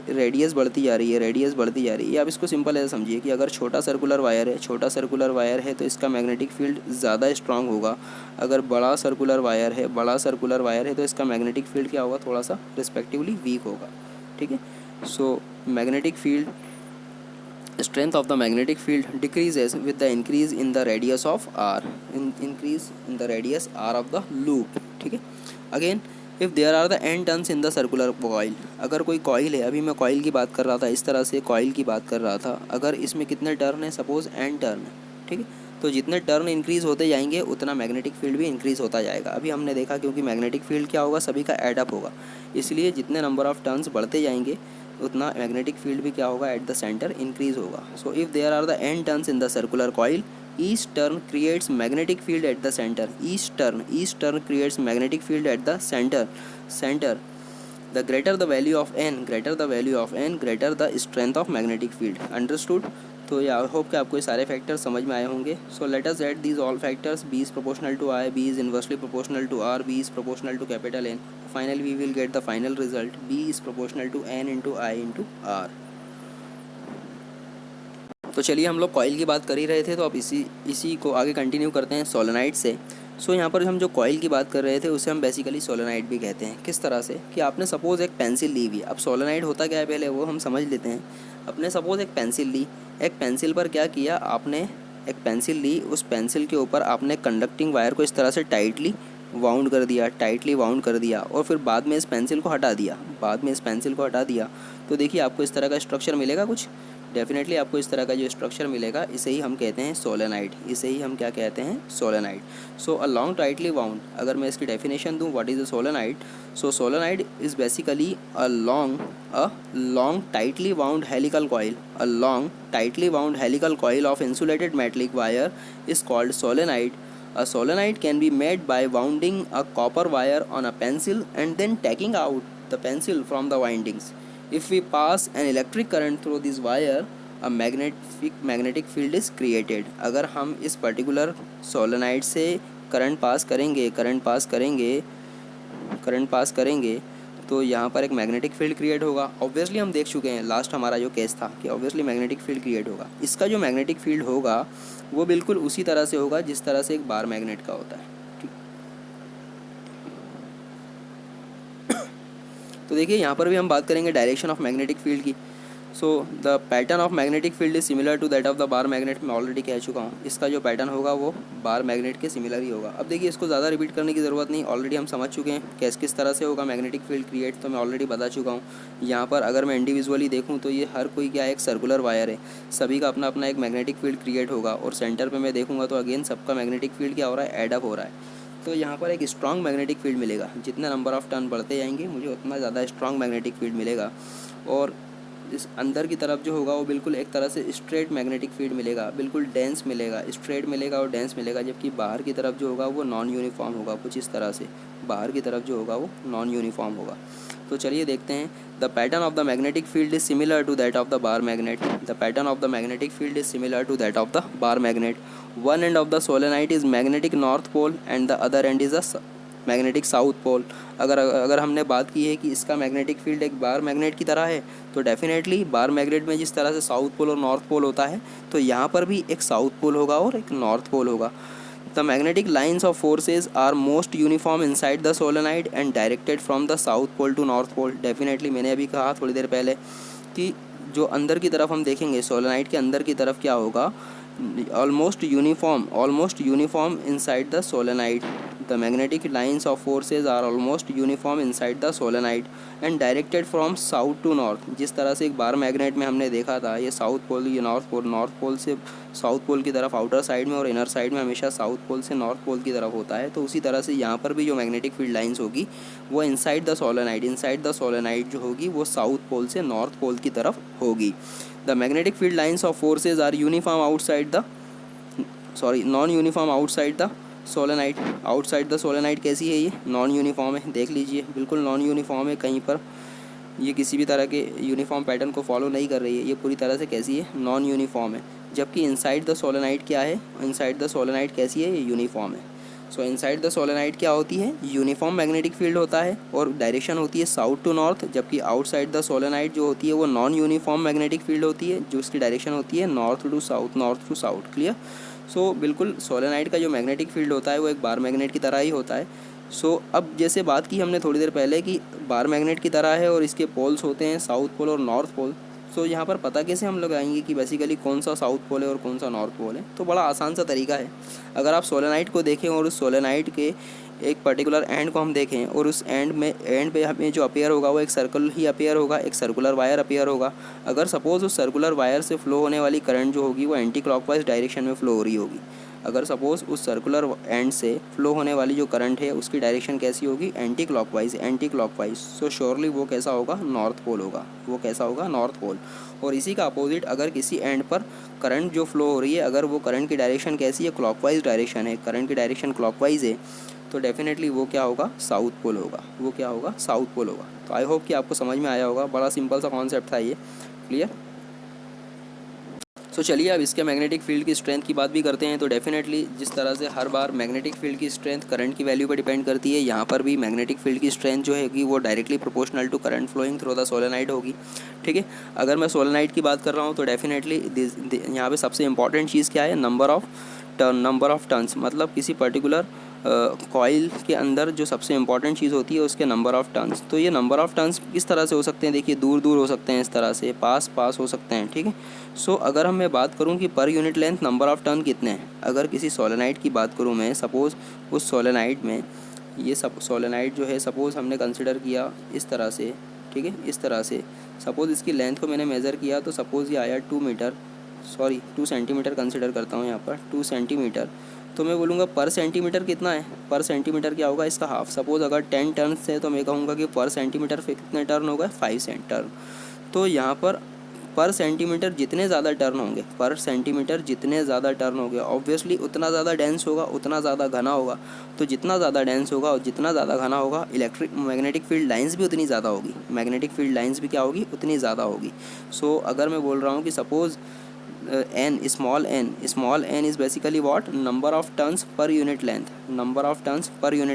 रेडियस बढ़ती जा रही है। ये आप इसको सिंपल ऐसा समझिए कि अगर छोटा सर्कुलर वायर है तो इसका मैग्नेटिक फील्ड ज़्यादा स्ट्रांग होगा। अगर बड़ा सर्कुलर वायर है तो इसका मैग्नेटिक फील्ड क्या होगा? थोड़ा सा रिस्पेक्टिवली वीक होगा। ठीक है, so magnetic field strength of the magnetic field decreases with the increase in the radius of r, increase in the radius r of the loop। ठीक है, again if there are the n turns in the circular coil. अगर कोई कॉइल है, अभी मैं कॉइल की बात कर रहा था, इस तरह से कॉइल की बात कर रहा था। अगर इसमें कितने टर्न है? सपोज n टर्न है। ठीक है, तो जितने टर्न इंक्रीज़ होते जाएंगे उतना मैग्नेटिक फील्ड भी इंक्रीज़ होता जाएगा। अभी हमने देखा क्योंकि मैग्नेटिक फील्ड क्या होगा, सभी का एड अप होगा, इसलिए जितने नंबर ऑफ टर्न्स बढ़ते जाएंगे उतना मैग्नेटिक फील्ड भी क्या होगा, एट द सेंटर इंक्रीज़ होगा। So if there are the n turns in the circular coil, each turn creates magnetic field at the centre, each turn creates magnetic field at the centre. The greater the value of n, greater the strength of magnetic field. Understood? तो ये आई होप कि आपको ये सारे फैक्टर्स समझ में आए होंगे। So let us add these all factors, b is proportional to I, b is inversely proportional to r, b is proportional to capital N. Finally we will get the final result, b is proportional to n into I into r. तो चलिए हम लोग कॉइल की बात कर ही रहे थे, तो अब इसी को आगे कंटिन्यू करते हैं सोलेनाइड से। सो यहाँ पर हम जो कॉइल की बात कर रहे थे उसे हम बेसिकली सोलेनाइड भी कहते हैं। किस तरह से कि आपने सपोज़ एक पेंसिल ली हुई है। अब सोलेनाइड होता क्या है पहले वो हम समझ लेते हैं। अपने सपोज़ एक पेंसिल ली, एक पेंसिल पर क्या किया आपने, एक पेंसिल ली, उस पेंसिल के ऊपर आपने कंडक्टिंग वायर को इस तरह से टाइटली वाउंड कर दिया और फिर बाद में इस पेंसिल को हटा दिया। तो देखिए आपको इस तरह का स्ट्रक्चर मिलेगा कुछ, डेफिनेटली आपको इस तरह का जो स्ट्रक्चर मिलेगा इसे ही हम कहते हैं सोलेनाइड, इसे ही हम क्या कहते हैं, solenoid. So a long tightly wound, अगर मैं इसकी डेफिनेशन दूं what is a solenoid, so solenoid is basically a long tightly wound helical coil, a long tightly wound helical coil of insulated metallic wire is called solenoid. A solenoid can be made by wounding a copper wire on a pencil and then taking out the pencil from the windings. If we pass an electric current through this wire, a magnetic field is created. अगर हम इस पर्टिकुलर सोलेनाइड से करंट पास करेंगे तो यहाँ पर एक मैग्नेटिक फील्ड क्रिएट होगा। ऑब्वियसली हम देख चुके हैं लास्ट हमारा जो केस था कि ऑब्वियसली मैग्नेटिक फील्ड क्रिएट होगा। इसका जो मैग्नेटिक फील्ड होगा वो बिल्कुल उसी तरह से होगा जिस तरह से एक बार मैग्नेट का होता है। ठीक, तो देखिए यहाँ पर भी हम बात करेंगे डायरेक्शन ऑफ मैग्नेटिक फील्ड की। So the pattern of magnetic field is similar to that of the bar magnet. मैं ऑलरेडी कह चुका हूँ इसका जो पैटर्न होगा वो बार मैग्नेट के सिमिलर ही होगा। अब देखिए इसको ज़्यादा रिपीट करने की ज़रूरत नहीं, ऑलरेडी हम समझ चुके हैं किस तरह से होगा मैग्नेटिक फील्ड क्रिएट, तो मैं ऑलरेडी बता चुका हूँ। यहाँ पर अगर मैं इंडिविजुअली देखूँ तो ये हर कोई क्या एक सर्कुलर वायर है, सभी का अपना अपना एक मैग्नेटिक फील्ड क्रिएट होगा और सेंटर पर मैं देखूँगा तो अगेन सबका मैग्नेटिक फील्ड क्या हो रहा है, एडअप हो रहा है। तो यहाँ पर एक स्ट्रॉन्ग मैग्नेटिक फील्ड मिलेगा, जितने नंबर ऑफ टर्न बढ़ते जाएंगे मुझे उतना ज़्यादा स्ट्रॉन्ग मैग्नेटिक फील्ड मिलेगा। और इस अंदर की तरफ जो होगा वो बिल्कुल एक तरह से स्ट्रेट मैग्नेटिक फील्ड मिलेगा, बिल्कुल डेंस मिलेगा, स्ट्रेट मिलेगा और डेंस मिलेगा। जबकि बाहर की तरफ जो होगा वो नॉन यूनिफॉर्म होगा, कुछ इस तरह से बाहर की तरफ जो होगा वो नॉन यूनिफॉर्म होगा। तो चलिए देखते हैं। The pattern of the magnetic field is similar to that of the bar magnet. The pattern of the magnetic field is similar to that of the bar magnet. One end of the solenoid is magnetic north pole and the other end is a magnetic south pole. अगर हमने बात की है कि इसका मैग्नेटिक फील्ड एक बार मैग्नेट की तरह है, तो डेफिनेटली बार मैग्नेट में जिस तरह से साउथ पोल और नॉर्थ पोल होता है तो यहाँ पर भी एक साउथ पोल होगा और एक नॉर्थ पोल होगा। The magnetic lines of forces are most uniform inside the solenoid and directed from the south pole to north pole. Definitely मैंने अभी कहा थोड़ी देर पहले कि जो अंदर की तरफ हम देखेंगे सोलेनाइड के अंदर की तरफ क्या होगा, almost uniform inside the solenoid. The magnetic lines of forces are almost uniform inside the solenoid and directed from south to north। जिस तरह से एक बार मैग्नेट में हमने देखा था ये साउथ पोल, ये नॉर्थ पोल से साउथ पोल की तरफ आउटर साइड में और इनर साइड में हमेशा साउथ पोल से नॉर्थ पोल की तरफ होता है। तो उसी तरह से यहाँ पर भी जो मैग्नेटिक फील्ड लाइंस होगी वो इनसाइड द सोलेनाइड जो होगी वो साउथ पोल से नॉर्थ पोल की तरफ होगी। The magnetic field lines of forces are non uniform outside the solenoid. Outside the solenoid कैसी है, ये नॉन यूनिफॉर्म है, देख लीजिए बिल्कुल नॉन यूनिफॉर्म है, कहीं पर ये किसी भी तरह के यूनिफॉर्म पैटर्न को फॉलो नहीं कर रही है, ये पूरी तरह से कैसी है, नॉन यूनिफॉर्म है। जबकि इनसाइड द सोलेनाइड क्या है, इनसाइड द सोलेनाइड कैसी है, ये यूनिफॉर्म है। सो इनसाइड द सोलेनाइड क्या होती है, यूनिफॉर्म मैग्नेटिक फील्ड होता है और डायरेक्शन होती है साउथ टू नॉर्थ। जबकि आउटसाइड द सोलेनाइड जो होती है वो नॉन यूनिफॉर्म मैग्नेटिक फील्ड होती है, जो उसकी डायरेक्शन होती है नॉर्थ टू साउथ। क्लियर। सो बिल्कुल सोलेनाइड का जो मैग्नेटिक फील्ड होता है वो एक बार मैग्नेट की तरह ही होता है। सो अब जैसे बात की हमने थोड़ी देर पहले कि बार मैग्नेट की तरह है और इसके पोल्स होते हैं साउथ पोल और नॉर्थ पोल। सो यहाँ पर पता कैसे हम लोग आएंगे कि बेसिकली कौन सा साउथ पोल है और कौन सा नॉर्थ पोल है, तो बड़ा आसान सा तरीका है। अगर आप सोलेनाइड को देखें और उस सोलेनाइड के एक पर्टिकुलर एंड को हम देखें और उस एंड पे हमें जो अपीयर होगा वो एक सर्कल ही अपीयर होगा, एक सर्कुलर वायर अपीयर होगा। अगर सपोज़ उस सर्कुलर वायर से फ्लो होने वाली करंट जो होगी वो एंटी क्लॉकवाइज डायरेक्शन में फ्लो हो रही होगी। अगर सपोज़ उस सर्कुलर एंड से फ्लो होने वाली जो करंट है उसकी डायरेक्शन कैसी होगी, एंटी क्लॉकवाइज, सो श्योरली वो कैसा होगा, नॉर्थ पोल होगा, वो कैसा होगा, नॉर्थ पोल। और इसी का अपोजिट अगर किसी एंड पर करंट जो फ्लो हो रही है, अगर वो करंट की डायरेक्शन कैसी है, क्लॉकवाइज डायरेक्शन है, करंट की डायरेक्शन क्लॉकवाइज है, तो डेफिनेटली वो क्या होगा, साउथ पोल होगा, वो क्या होगा, साउथ पोल होगा। तो आई होप कि आपको समझ में आया होगा, बड़ा सिंपल सा कॉन्सेप्ट था ये, क्लियर। सो चलिए अब इसके मैग्नेटिक फील्ड की स्ट्रेंथ की बात भी करते हैं। तो डेफिनेटली जिस तरह से हर बार मैग्नेटिक फील्ड की स्ट्रेंथ करंट की वैल्यू पर डिपेंड करती है, यहाँ पर भी मैग्नेटिक फील्ड की स्ट्रेंथ जो हैगी वो directly proportional to current flowing through the solenoid होगी, ठीक है। अगर मैं सोलेनाइड की बात कर रहा हूँ तो डेफिनेटली यहाँ पे सबसे इंपॉर्टेंट चीज़ क्या है, नंबर ऑफ टर्न्स, मतलब किसी पर्टिकुलर कॉइल के अंदर जो सबसे इंपॉर्टेंट चीज़ होती है उसके नंबर ऑफ़ टर्न्स। तो ये नंबर ऑफ़ टर्न्स किस तरह से हो सकते हैं, देखिए दूर दूर हो सकते हैं, इस तरह से पास पास हो सकते हैं, ठीक है। सो अगर मैं बात करूं कि पर unit length number of turn कितने हैं, अगर किसी सोलेनाइड की बात करूं मैं, सपोज़ उस सोलेनाइड में ये सब सोलेनाइड जो है सपोज़ हमने कंसिडर किया इस तरह से, ठीक है, इस तरह से सपोज़ इसकी लेंथ को मैंने मेज़र किया तो सपोज़ ये आया 2 सेंटीमीटर कंसिडर करता हूँ यहाँ पर 2 सेंटीमीटर। तो मैं बोलूँगा पर सेंटीमीटर कितना है, पर सेंटीमीटर क्या होगा, इसका हाफ। सपोज़ अगर 10 टर्न्स है तो मैं कहूँगा कि पर सेंटीमीटर पे कितने टर्न होगा, 5 टर्न। तो यहाँ पर सेंटीमीटर जितने ज़्यादा टर्न होंगे, पर सेंटीमीटर जितने ज़्यादा टर्न होंगे, ऑब्वियसली उतना ज़्यादा डेंस होगा, उतना ज़्यादा घना होगा। तो जितना ज़्यादा डेंस होगा और जितना ज़्यादा घना होगा, मैग्नेटिक फील्ड लाइंस भी उतनी ज़्यादा होगी, मैग्नेटिक फील्ड लाइंस भी क्या होगी, उतनी ज़्यादा होगी। सो अगर मैं बोल रहा हूँ कि suppose small n is basically what, number of turns per unit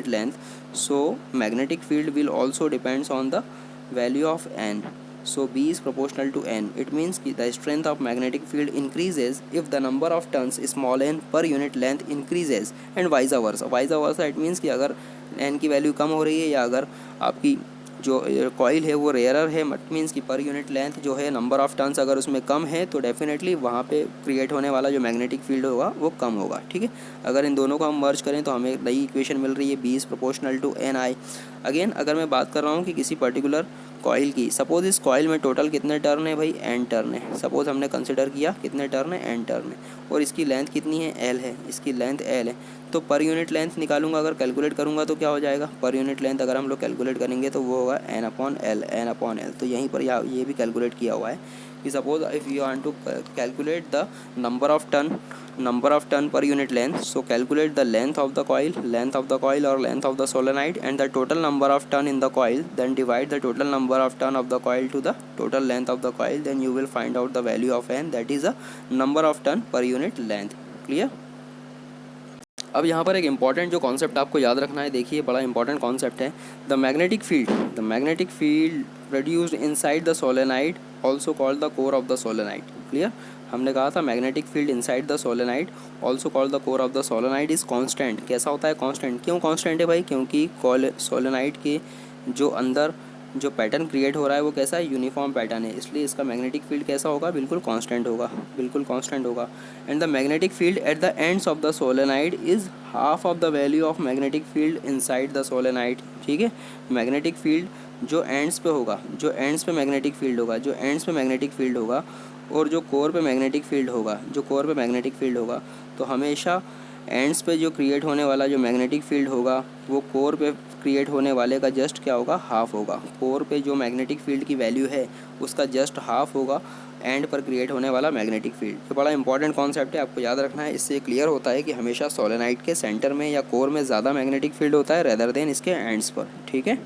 length. So magnetic field will also depends on the value of n. So B is proportional to n. It means the strength of magnetic field increases if the number of turns small n per unit length increases and vice versa. It means कि अगर n की वैल्यू कम हो रही है या अगर आपकी जो कॉइल है वो रेयरर है, मट मीन्स कि पर यूनिट लेंथ जो है नंबर ऑफ़ टर्न्स अगर उसमें कम है तो डेफिनेटली वहाँ पे क्रिएट होने वाला जो मैग्नेटिक फील्ड होगा वो कम होगा, ठीक है। अगर इन दोनों को हम मर्ज करें तो हमें एक नई इक्वेशन मिल रही है, B is proportional to N I. Again अगर मैं बात कर रहा हूँ कि किसी पर्टिकुलर कॉइल की, सपोज़ इस कॉइल में टोटल कितने टर्न है भाई, एन टर्न है। सपोज़ हमने कंसिडर किया कितने टर्न है, एन टर्न है, और इसकी लेंथ कितनी है, एल है, इसकी लेंथ एल है। तो पर यूनिट लेंथ निकालूंगा, अगर कैलकुलेट करूंगा तो क्या हो जाएगा, पर यूनिट लेंथ अगर हम लोग कैलकुलेट करेंगे तो वो होगा एन अपॉन एल। तो यहीं पर ये भी कैलकुलेट किया हुआ है कि suppose if you want to calculate the number of turn per unit length, so calculate the length of the coil और length of the solenoid and the total number of turn in the coil, then divide the total number of turn of the coil to the total length of the coil, then you will find out the value of N, that is the number of turn per unit length, clear. अब यहाँ पर एक इम्पॉर्टेंट जो कॉन्सेप्ट आपको याद रखना है, देखिए बड़ा इंपॉर्टेंट कॉन्सेप्ट है, the magnetic field produced inside the solenoid also called the core of the solenoid, clear. हमने कहा था magnetic field inside the solenoid also called the core of the solenoid is constant. कैसा होता है कांस्टेंट, क्यों कांस्टेंट है भाई, क्योंकि सोलेनाइड के जो अंदर जो पैटर्न क्रिएट हो रहा है वो कैसा है, यूनिफॉर्म पैटर्न है, इसलिए इसका मैग्नेटिक फील्ड कैसा होगा, बिल्कुल कांस्टेंट होगा। And the magnetic field at the ends of the solenoid is half of the value of magnetic field inside the solenoid, ठीक है। मैग्नेटिक फील्ड जो एंड्स पे मैग्नेटिक फील्ड होगा और जो कोर पे मैग्नेटिक फील्ड होगा, तो हमेशा एंड्स पे जो क्रिएट होने वाला जो मैग्नेटिक फील्ड होगा वो कोर पे क्रिएट होने वाले का जस्ट क्या होगा, हाफ होगा। कोर पे जो मैग्नेटिक फील्ड की वैल्यू है उसका जस्ट हाफ होगा एंड पर क्रिएट होने वाला मैग्नेटिक फील्ड। तो बड़ा इंपॉर्टेंट कॉन्सेप्ट है, आपको याद रखना है। इससे क्लियर होता है कि हमेशा सोलेनाइड के सेंटर में या कोर में ज़्यादा मैग्नेटिक फील्ड होता है रेदर देन इसके एंड्स पर, ठीक है।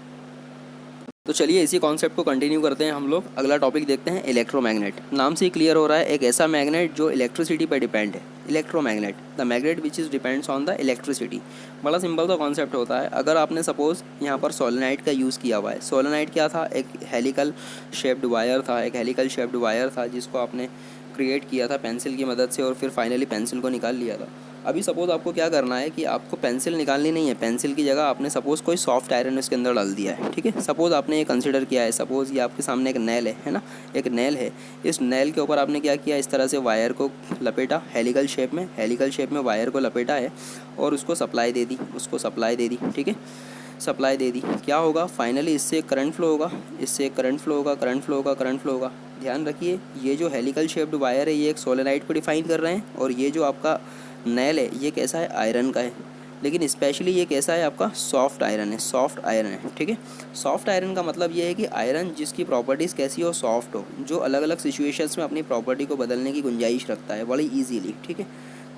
तो चलिए इसी कॉन्सेप्ट को कंटिन्यू करते हैं हम लोग। अगला टॉपिक देखते हैं, इलेक्ट्रोमैग्नेट। नाम से ही क्लियर हो रहा है, एक ऐसा मैग्नेट जो इलेक्ट्रिसिटी पर डिपेंड है। Electromagnet, the magnet which is depends on the electricity. बड़ा सिंपल सा कॉन्सेप्ट होता है। अगर आपने सपोज़ यहाँ पर सोलेनाइड का यूज़ किया हुआ है, सोलेनाइड क्या था, एक हेलिकल शेप्ड वायर था जिसको आपने क्रिएट किया था पेंसिल की मदद से और फिर फाइनली पेंसिल को निकाल लिया था। अभी सपोज़ आपको क्या करना है कि आपको पेंसिल निकालनी नहीं है, पेंसिल की जगह आपने सपोज़ कोई सॉफ्ट आयरन इसके अंदर डाल दिया है, ठीक है। सपोज़ आपने ये कंसिडर किया है, सपोज़ ये आपके सामने एक नेल है ना, एक नेल है। इस नेल के ऊपर आपने क्या किया, इस तरह से वायर को लपेटा हेलिकल शेप में वायर को लपेटा है और उसको सप्लाई दे दी, ठीक है, सप्लाई दे दी। क्या होगा, फाइनली इससे करंट फ्लो होगा। ध्यान रखिए, ये जो हेलिकल शेप्ड वायर है ये एक सोलेनाइड को डिफाइन कर रहे हैं और ये जो आपका नैल है ये कैसा है, आयरन का है, लेकिन स्पेशली ये कैसा है आपका, सॉफ्ट आयरन है, सॉफ्ट आयरन है, ठीक है। सॉफ्ट आयरन का मतलब ये है कि आयरन जिसकी प्रॉपर्टीज़ कैसी हो, सॉफ्ट हो, जो अलग अलग सिचुएशंस में अपनी प्रॉपर्टी को बदलने की गुंजाइश रखता है बड़ी ईजीली, ठीक है।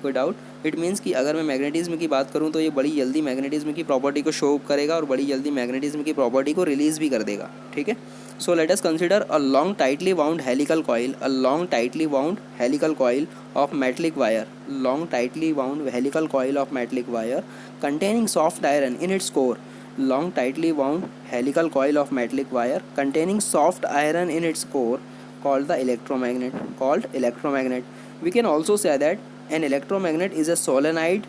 कोई डाउट। इट मीन्स कि अगर मैं मैग्नेटिज्म की बात करूँ तो ये बड़ी जल्दी मैग्नेटिज्म की प्रॉपर्टी को शो करेगा और बड़ी जल्दी मैग्नेटिज्म की प्रॉपर्टी को रिलीज़ भी कर देगा, ठीक है। सो let us consider a long tightly wound helical coil, a long tightly wound helical coil of metallic wire, long tightly wound helical coil of metallic wire containing soft iron in its core, long tightly wound helical coil of metallic wire containing soft iron in its core, called the electromagnet, called electromagnet. We can also say that an electromagnet is a solenoid,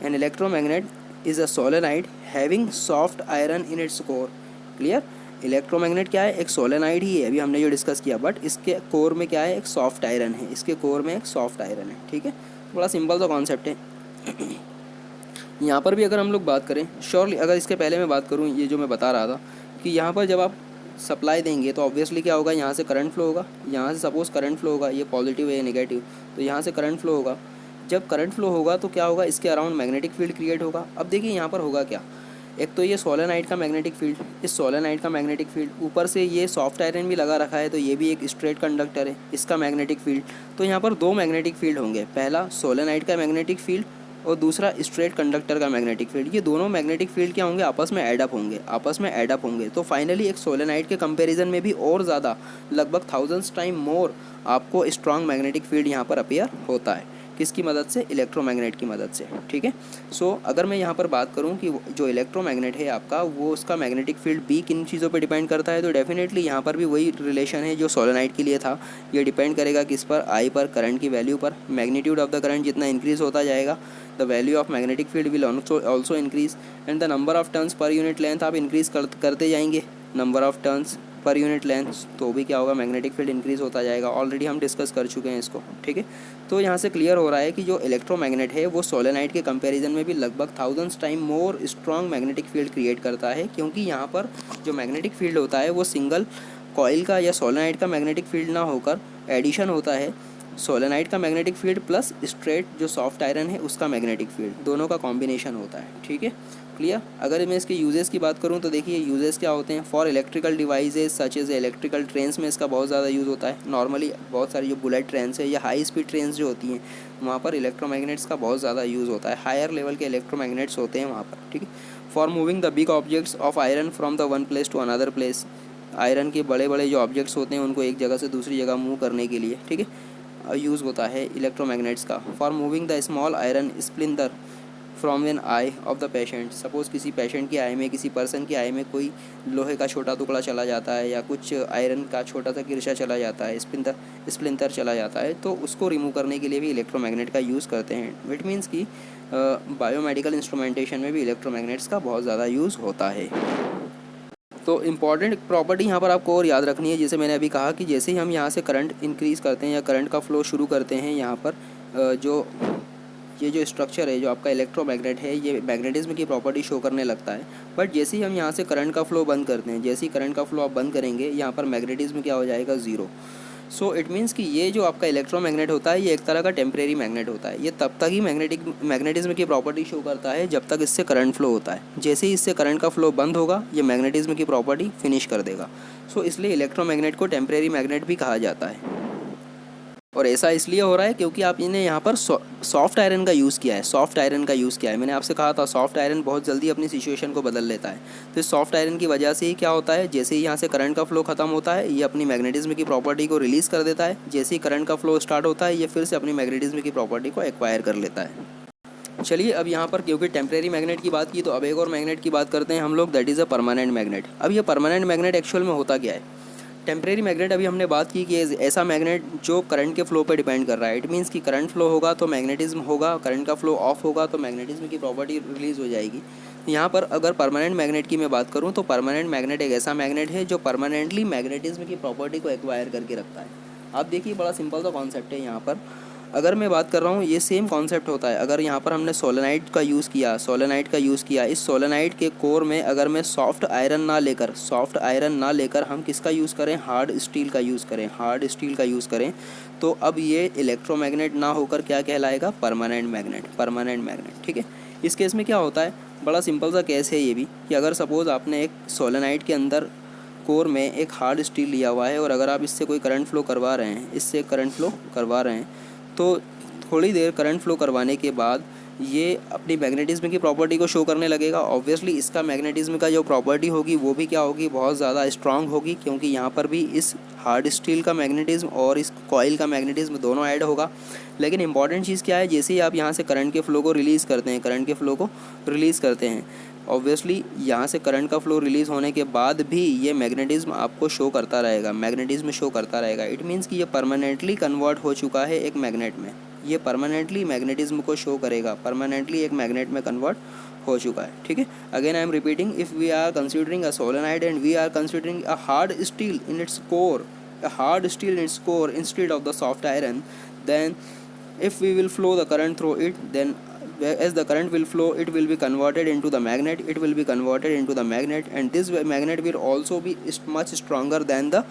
an electromagnet is a solenoid having soft iron in its core. Clear? Electromagnet क्या है, एक सोलेनाइड ही है, अभी हमने जो डिस्कस किया, बट इसके कोर में क्या है, एक सॉफ्ट आयरन है, इसके कोर में एक सॉफ्ट आयरन है, ठीक है। बड़ा सिंपल सा कॉन्सेप्ट है। यहाँ पर भी अगर हम लोग बात करें, श्योरली अगर इसके पहले मैं बात करूँ, ये जो मैं बता रहा था कि यहाँ पर जब आप सप्लाई देंगे तो ऑब्वियसली क्या होगा, यहाँ से करंट फ्लो होगा, यहाँ से सपोज़ करंट फ्लो होगा, ये पॉजिटिव है या नेगेटिव, तो यहाँ से करंट फ्लो होगा। जब करंट फ्लो होगा तो क्या होगा, इसके अराउंड मैग्नेटिक फील्ड क्रिएट होगा। अब देखिए यहाँ पर होगा क्या, एक तो ये सोलेनाइड का मैग्नेटिक फील्ड, इस सोलेनाइड का मैग्नेटिक फील्ड, ऊपर से ये सॉफ्ट आयरन भी लगा रखा है, तो ये भी एक स्ट्रेट कंडक्टर है, इसका मैग्नेटिक फील्ड। तो यहाँ पर दो मैग्नेटिक फील्ड होंगे, पहला सोलेनाइड का मैग्नेटिक फील्ड और दूसरा स्ट्रेट कंडक्टर का मैग्नेटिक फील्ड। ये दोनों मैग्नेटिक फील्ड क्या होंगे, आपस में एडअप होंगे, आपस में एडअप होंगे। तो फाइनली एक सोलेनाइड के कंपैरिजन में भी और ज़्यादा, लगभग थाउजेंड्स टाइम मोर आपको स्ट्रॉन्ग मैग्नेटिक फील्ड यहाँ पर अपीयर होता है। किसकी मदद से, इलेक्ट्रोमैग्नेट की मदद से, ठीक है। सो अगर मैं यहाँ पर बात करूँ कि जो इलेक्ट्रोमैग्नेट है आपका, वो उसका मैग्नेटिक फील्ड भी किन चीज़ों पे डिपेंड करता है, तो डेफिनेटली यहाँ पर भी वही रिलेशन है जो सोलेनाइड के लिए था। ये डिपेंड करेगा किस पर, आई पर, करंट की वैल्यू पर। मैग्नीट्यूड ऑफ द करंट जितना इंक्रीज़ होता जाएगा, the value of magnetic field will also increase, and the number of turns per unit length आप इंक्रीज़ करते जाएंगे, number of turns per unit length, तो भी क्या होगा, मैग्नेटिक फील्ड इंक्रीज़ होता जाएगा। ऑलरेडी हम डिस्कस कर चुके हैं इसको, ठीक है। तो यहाँ से क्लियर हो रहा है कि जो इलेक्ट्रोमैग्नेट है वो सोलेनाइड के कंपैरिजन में भी लगभग thousands time more strong magnetic field create करता है, क्योंकि यहाँ पर जो मैग्नेटिक फील्ड होता है वो सिंगल कॉइल का या सोलेनाइड का मैग्नेटिक फील्ड ना होकर एडिशन होता है सोलेनाइड का मैग्नेटिक फील्ड प्लस स्ट्रेट जो सॉफ्ट आयरन है उसका मैग्नेटिक फील्ड, दोनों का कॉम्बिनेशन होता है, ठीक है। क्लियर। अगर मैं इसके यूजेस की बात करूं तो देखिए यूजेस क्या होते हैं, for electrical devices such as electrical trains में इसका बहुत ज़्यादा यूज़ होता है। नॉर्मली बहुत सारी जो बुलेट ट्रेन्स है या हाई स्पीड ट्रेन्स जो होती हैं, वहाँ पर इलेक्ट्रोमैग्नेट्स का बहुत ज़्यादा यूज़ होता है, हायर लेवल के इलेक्ट्रोमैग्नेट्स होते हैं वहाँ पर, ठीक है। For moving the big objects of iron from the one place to another place, iron के बड़े बड़े जो ऑब्जेक्ट्स होते हैं उनको एक जगह से दूसरी जगह मूव करने के लिए, ठीक है, यूज़ होता है इलेक्ट्रोमैग्नेट्स का। For moving the small iron splinter from an eye of the patient, suppose किसी पेशेंट की आई में, किसी पर्सन की आई में कोई लोहे का छोटा टुकड़ा चला जाता है या कुछ आयरन का छोटा सा किरछा चला जाता है, स्प्लिंटर चला जाता है, तो उसको रिमूव करने के लिए भी इलेक्ट्रोमैग्नेट का यूज़ करते हैं। इट मीन्स कि बायोमेडिकल इंस्ट्रूमेंटेशन में भी इलेक्ट्रोमैग्नेट्स का बहुत ज़्यादा यूज़ होता है। तो इम्पॉर्टेंट प्रॉपर्टी यहाँ पर आपको और याद रखनी है, जैसे मैंने अभी कहा कि जैसे ही हम यहाँ से करंट इंक्रीज़ करते हैं या करंट का फ्लो शुरू करते हैं, यहाँ पर ये जो स्ट्रक्चर है जो आपका इलेक्ट्रोमैग्नेट है, ये मैग्नेटिज्म की प्रॉपर्टी शो करने लगता है। बट जैसे ही हम यहाँ से करंट का फ्लो बंद करते हैं, जैसे ही करंट का फ्लो आप बंद करेंगे, यहाँ पर मैग्नेटिज्म क्या हो जाएगा, ज़ीरो। सो इट मीन्स कि ये जो आपका इलेक्ट्रोमैग्नेट होता है ये एक तरह का टेम्परेरी मैग्नेट होता है। ये तब तक ही मैग्नेटिज्म की प्रॉपर्टी शो करता है जब तक इससे करंट फ्लो होता है। जैसे ही इससे करंट का फ्लो बंद होगा, ये मैग्नेटिज्म की प्रॉपर्टी फिनिश कर देगा। सो इसलिए इलेक्ट्रोमैग्नेट को टेम्परेरी मैग्नेट भी कहा जाता है। और ऐसा इसलिए हो रहा है क्योंकि आप इन्हें यहाँ पर सॉफ्ट आयरन का यूज़ किया है, सॉफ्ट आयरन का यूज़ किया है। मैंने आपसे कहा था सॉफ्ट आयरन बहुत जल्दी अपनी सिचुएशन को बदल लेता है। तो इस सॉफ्ट आयरन की वजह से ही क्या होता है, जैसे ही यहाँ से करंट का फ्लो खत्म होता है, ये अपनी मैग्नेटिज्म की प्रॉपर्टी को रिलीज़ कर देता है। जैसे ही करंट का फ्लो स्टार्ट होता है, ये फिर से अपनी मैग्नेटिज्म की प्रॉपर्टी को एक्वायर कर लेता है। चलिए अब यहाँ पर क्योंकि टेम्परेरी मैग्नेट की बात की, तो अब एक और मैग्नेट की बात करते हैं हम लोग, that is a permanent magnet. अब ये परमानेंट मैग्नेट एक्चुअल में होता क्या है। टेम्परेरी मैग्नेट अभी हमने बात की कि ऐसा मैग्नेट जो करंट के फ्लो पर डिपेंड कर रहा है। इट मीन्स कि करंट फ्लो होगा तो मैग्नेटिज्म होगा, करंट का फ्लो ऑफ होगा तो मैग्नेटिज्म की प्रॉपर्टी रिलीज़ हो जाएगी। यहाँ पर अगर परमानेंट मैग्नेट की मैं बात करूँ तो परमानेंट मैग्नेट एक ऐसा मैग्नेट है जो परमानेंटली मैग्नेटिज्म की प्रॉपर्टी को एक्वायर करके रखता है। आप देखिए बड़ा सिंपल सा कॉन्सेप्ट है यहाँ पर। अगर मैं बात कर रहा हूँ, ये सेम कॉन्सेप्ट होता है। अगर यहाँ पर हमने सोलेनाइड का यूज़ किया, इस सोलेनाइड के कोर में अगर मैं सॉफ्ट आयरन ना लेकर हम किसका यूज़ करें, हार्ड स्टील का यूज़ करें, तो अब ये इलेक्ट्रोमैग्नेट ना होकर क्या कहलाएगा, परमानेंट मैग्नेट। ठीक है। इस केस में क्या होता है, बड़ा सिंपल सा केस है ये भी, कि अगर सपोज़ आपने एक सोलेनाइड के अंदर कोर में एक हार्ड स्टील लिया हुआ है और अगर आप इससे कोई करंट फ्लो करवा रहे हैं, तो थोड़ी देर करंट फ्लो करवाने के बाद ये अपनी मैग्नेटिज्म की प्रॉपर्टी को शो करने लगेगा। ऑब्वियसली इसका मैग्नेटिज्म का जो प्रॉपर्टी होगी वो भी क्या होगी, बहुत ज़्यादा स्ट्रांग होगी, क्योंकि यहाँ पर भी इस हार्ड स्टील का मैग्नेटिज्म और इस कॉइल का मैग्नेटिज्म दोनों ऐड होगा। लेकिन इंपॉर्टेंट चीज़ क्या है, जैसे ही आप यहाँ से करंट के फ्लो को रिलीज़ करते हैं, ऑब्वियसली यहाँ से करंट का फ्लो रिलीज़ होने के बाद भी ये मैग्नेटिज्म आपको शो करता रहेगा। इट मीन्स कि ये परमानेंटली कन्वर्ट हो चुका है एक मैग्नेट में, ये परमानेंटली मैग्नेटिज्म को शो करेगा, परमानेंटली एक मैग्नेट में कन्वर्ट हो चुका है। ठीक है। Again I am repeating, if we are considering a solenoid and we are considering a hard steel in its core, instead of the soft iron, then if we will flow the current through it, then as the current will flow, it will be converted into the magnet, and this magnet will also be much stronger than the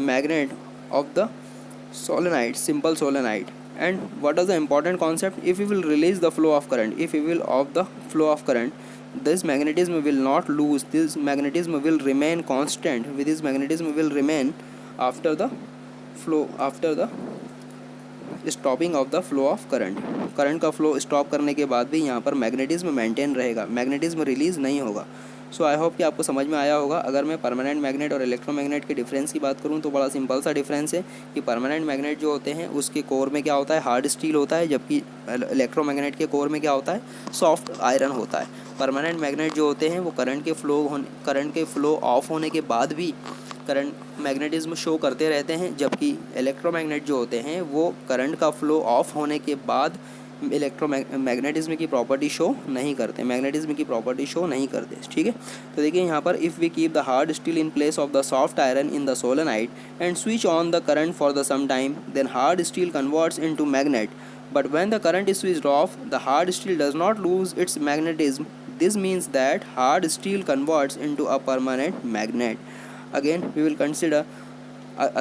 magnet of the simple solenoid. And what is the important concept, if we will release the flow of current, this magnetism will not lose, this magnetism will remain constant, this magnetism will remain after the stopping of the flow of current का फ्लो स्टॉप करने के बाद भी यहाँ पर मैग्नेटिज्म मेंटेन रहेगा, मैग्नेटिज्म रिलीज़ नहीं होगा। सो आई होप कि आपको समझ में आया होगा। अगर मैं परमानेंट मैग्नेट और इलेक्ट्रोमैग्नेट के डिफरेंस की बात करूँ तो बड़ा सिंपल सा डिफरेंस है कि परमानेंट मैग्नेट जो होते हैं उसके कोर में क्या होता है, हार्ड स्टील होता है, जबकि इलेक्ट्रोमैग्नेट के कोर में क्या होता है, सॉफ्ट आयरन होता है। परमानेंट मैग्नेट जो होते हैं वो करंट के फ्लो ऑफ होने के बाद भी करंट मैग्नेटिज्म शो करते रहते हैं, जबकि इलेक्ट्रोमैग्नेट जो होते हैं वो करंट का फ्लो ऑफ होने के बाद मैग्नेटिज्म की प्रॉपर्टी शो नहीं करते, ठीक है। तो देखिए यहाँ पर, if we keep the hard steel in place of the soft iron in the solenoid and switch on the current for the some time, then hard steel converts into magnet, but when the current is switched off, the hard steel does not lose its magnetism. This means that hard steel converts into a permanent magnet. Again, we will consider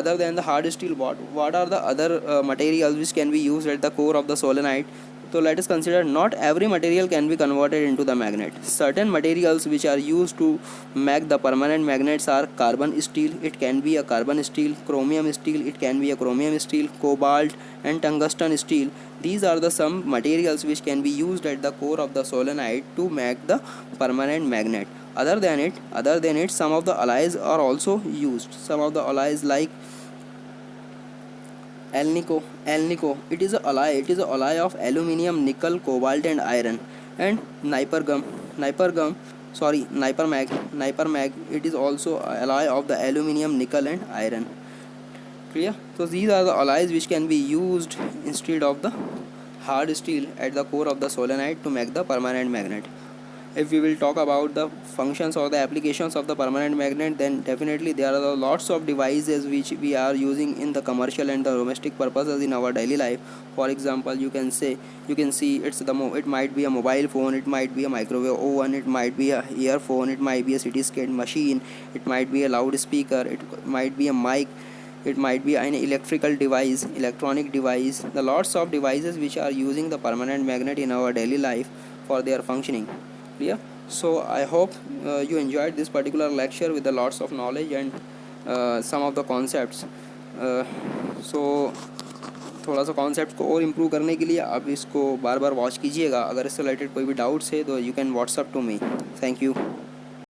other than the hard steel, what are the other materials which can be used at the core of the solenoid. So let us consider, not every material can be converted into the magnet. Certain materials which are used to make the permanent magnets are carbon steel, it can be a carbon steel, chromium steel, it can be a chromium steel, cobalt and tungsten steel. These are the some materials which can be used at the core of the solenoid to make the permanent magnet. Other than it, some of the alloys are also used. Some of the alloys like Alnico, it is a alloy of aluminium, nickel, cobalt and iron. And Nipergum, Nipermag, it is also alloy of the aluminium, nickel and iron. Clear? So these are the alloys which can be used instead of the hard steel at the core of the solenoid to make the permanent magnet. If we will talk about the functions or the applications of the permanent magnet, then definitely there are lots of devices which we are using in the commercial and the domestic purposes in our daily life. For example, you can see it might be a mobile phone, it might be a microwave oven, it might be a earphone, it might be a CT scan machine, it might be a loudspeaker, it might be a mic, it might be an electronic device. The lots of devices which are using the permanent magnet in our daily life for their functioning. Clear? So I hope you enjoyed this particular lecture with the lots of knowledge and some of the concepts. So थोड़ा सा कॉन्सेप्ट को और इम्प्रूव करने के लिए आप इसको बार बार वॉच कीजिएगा। अगर इससे रिलेटेड कोई भी डाउट्स है तो you can WhatsApp to me. Thank you.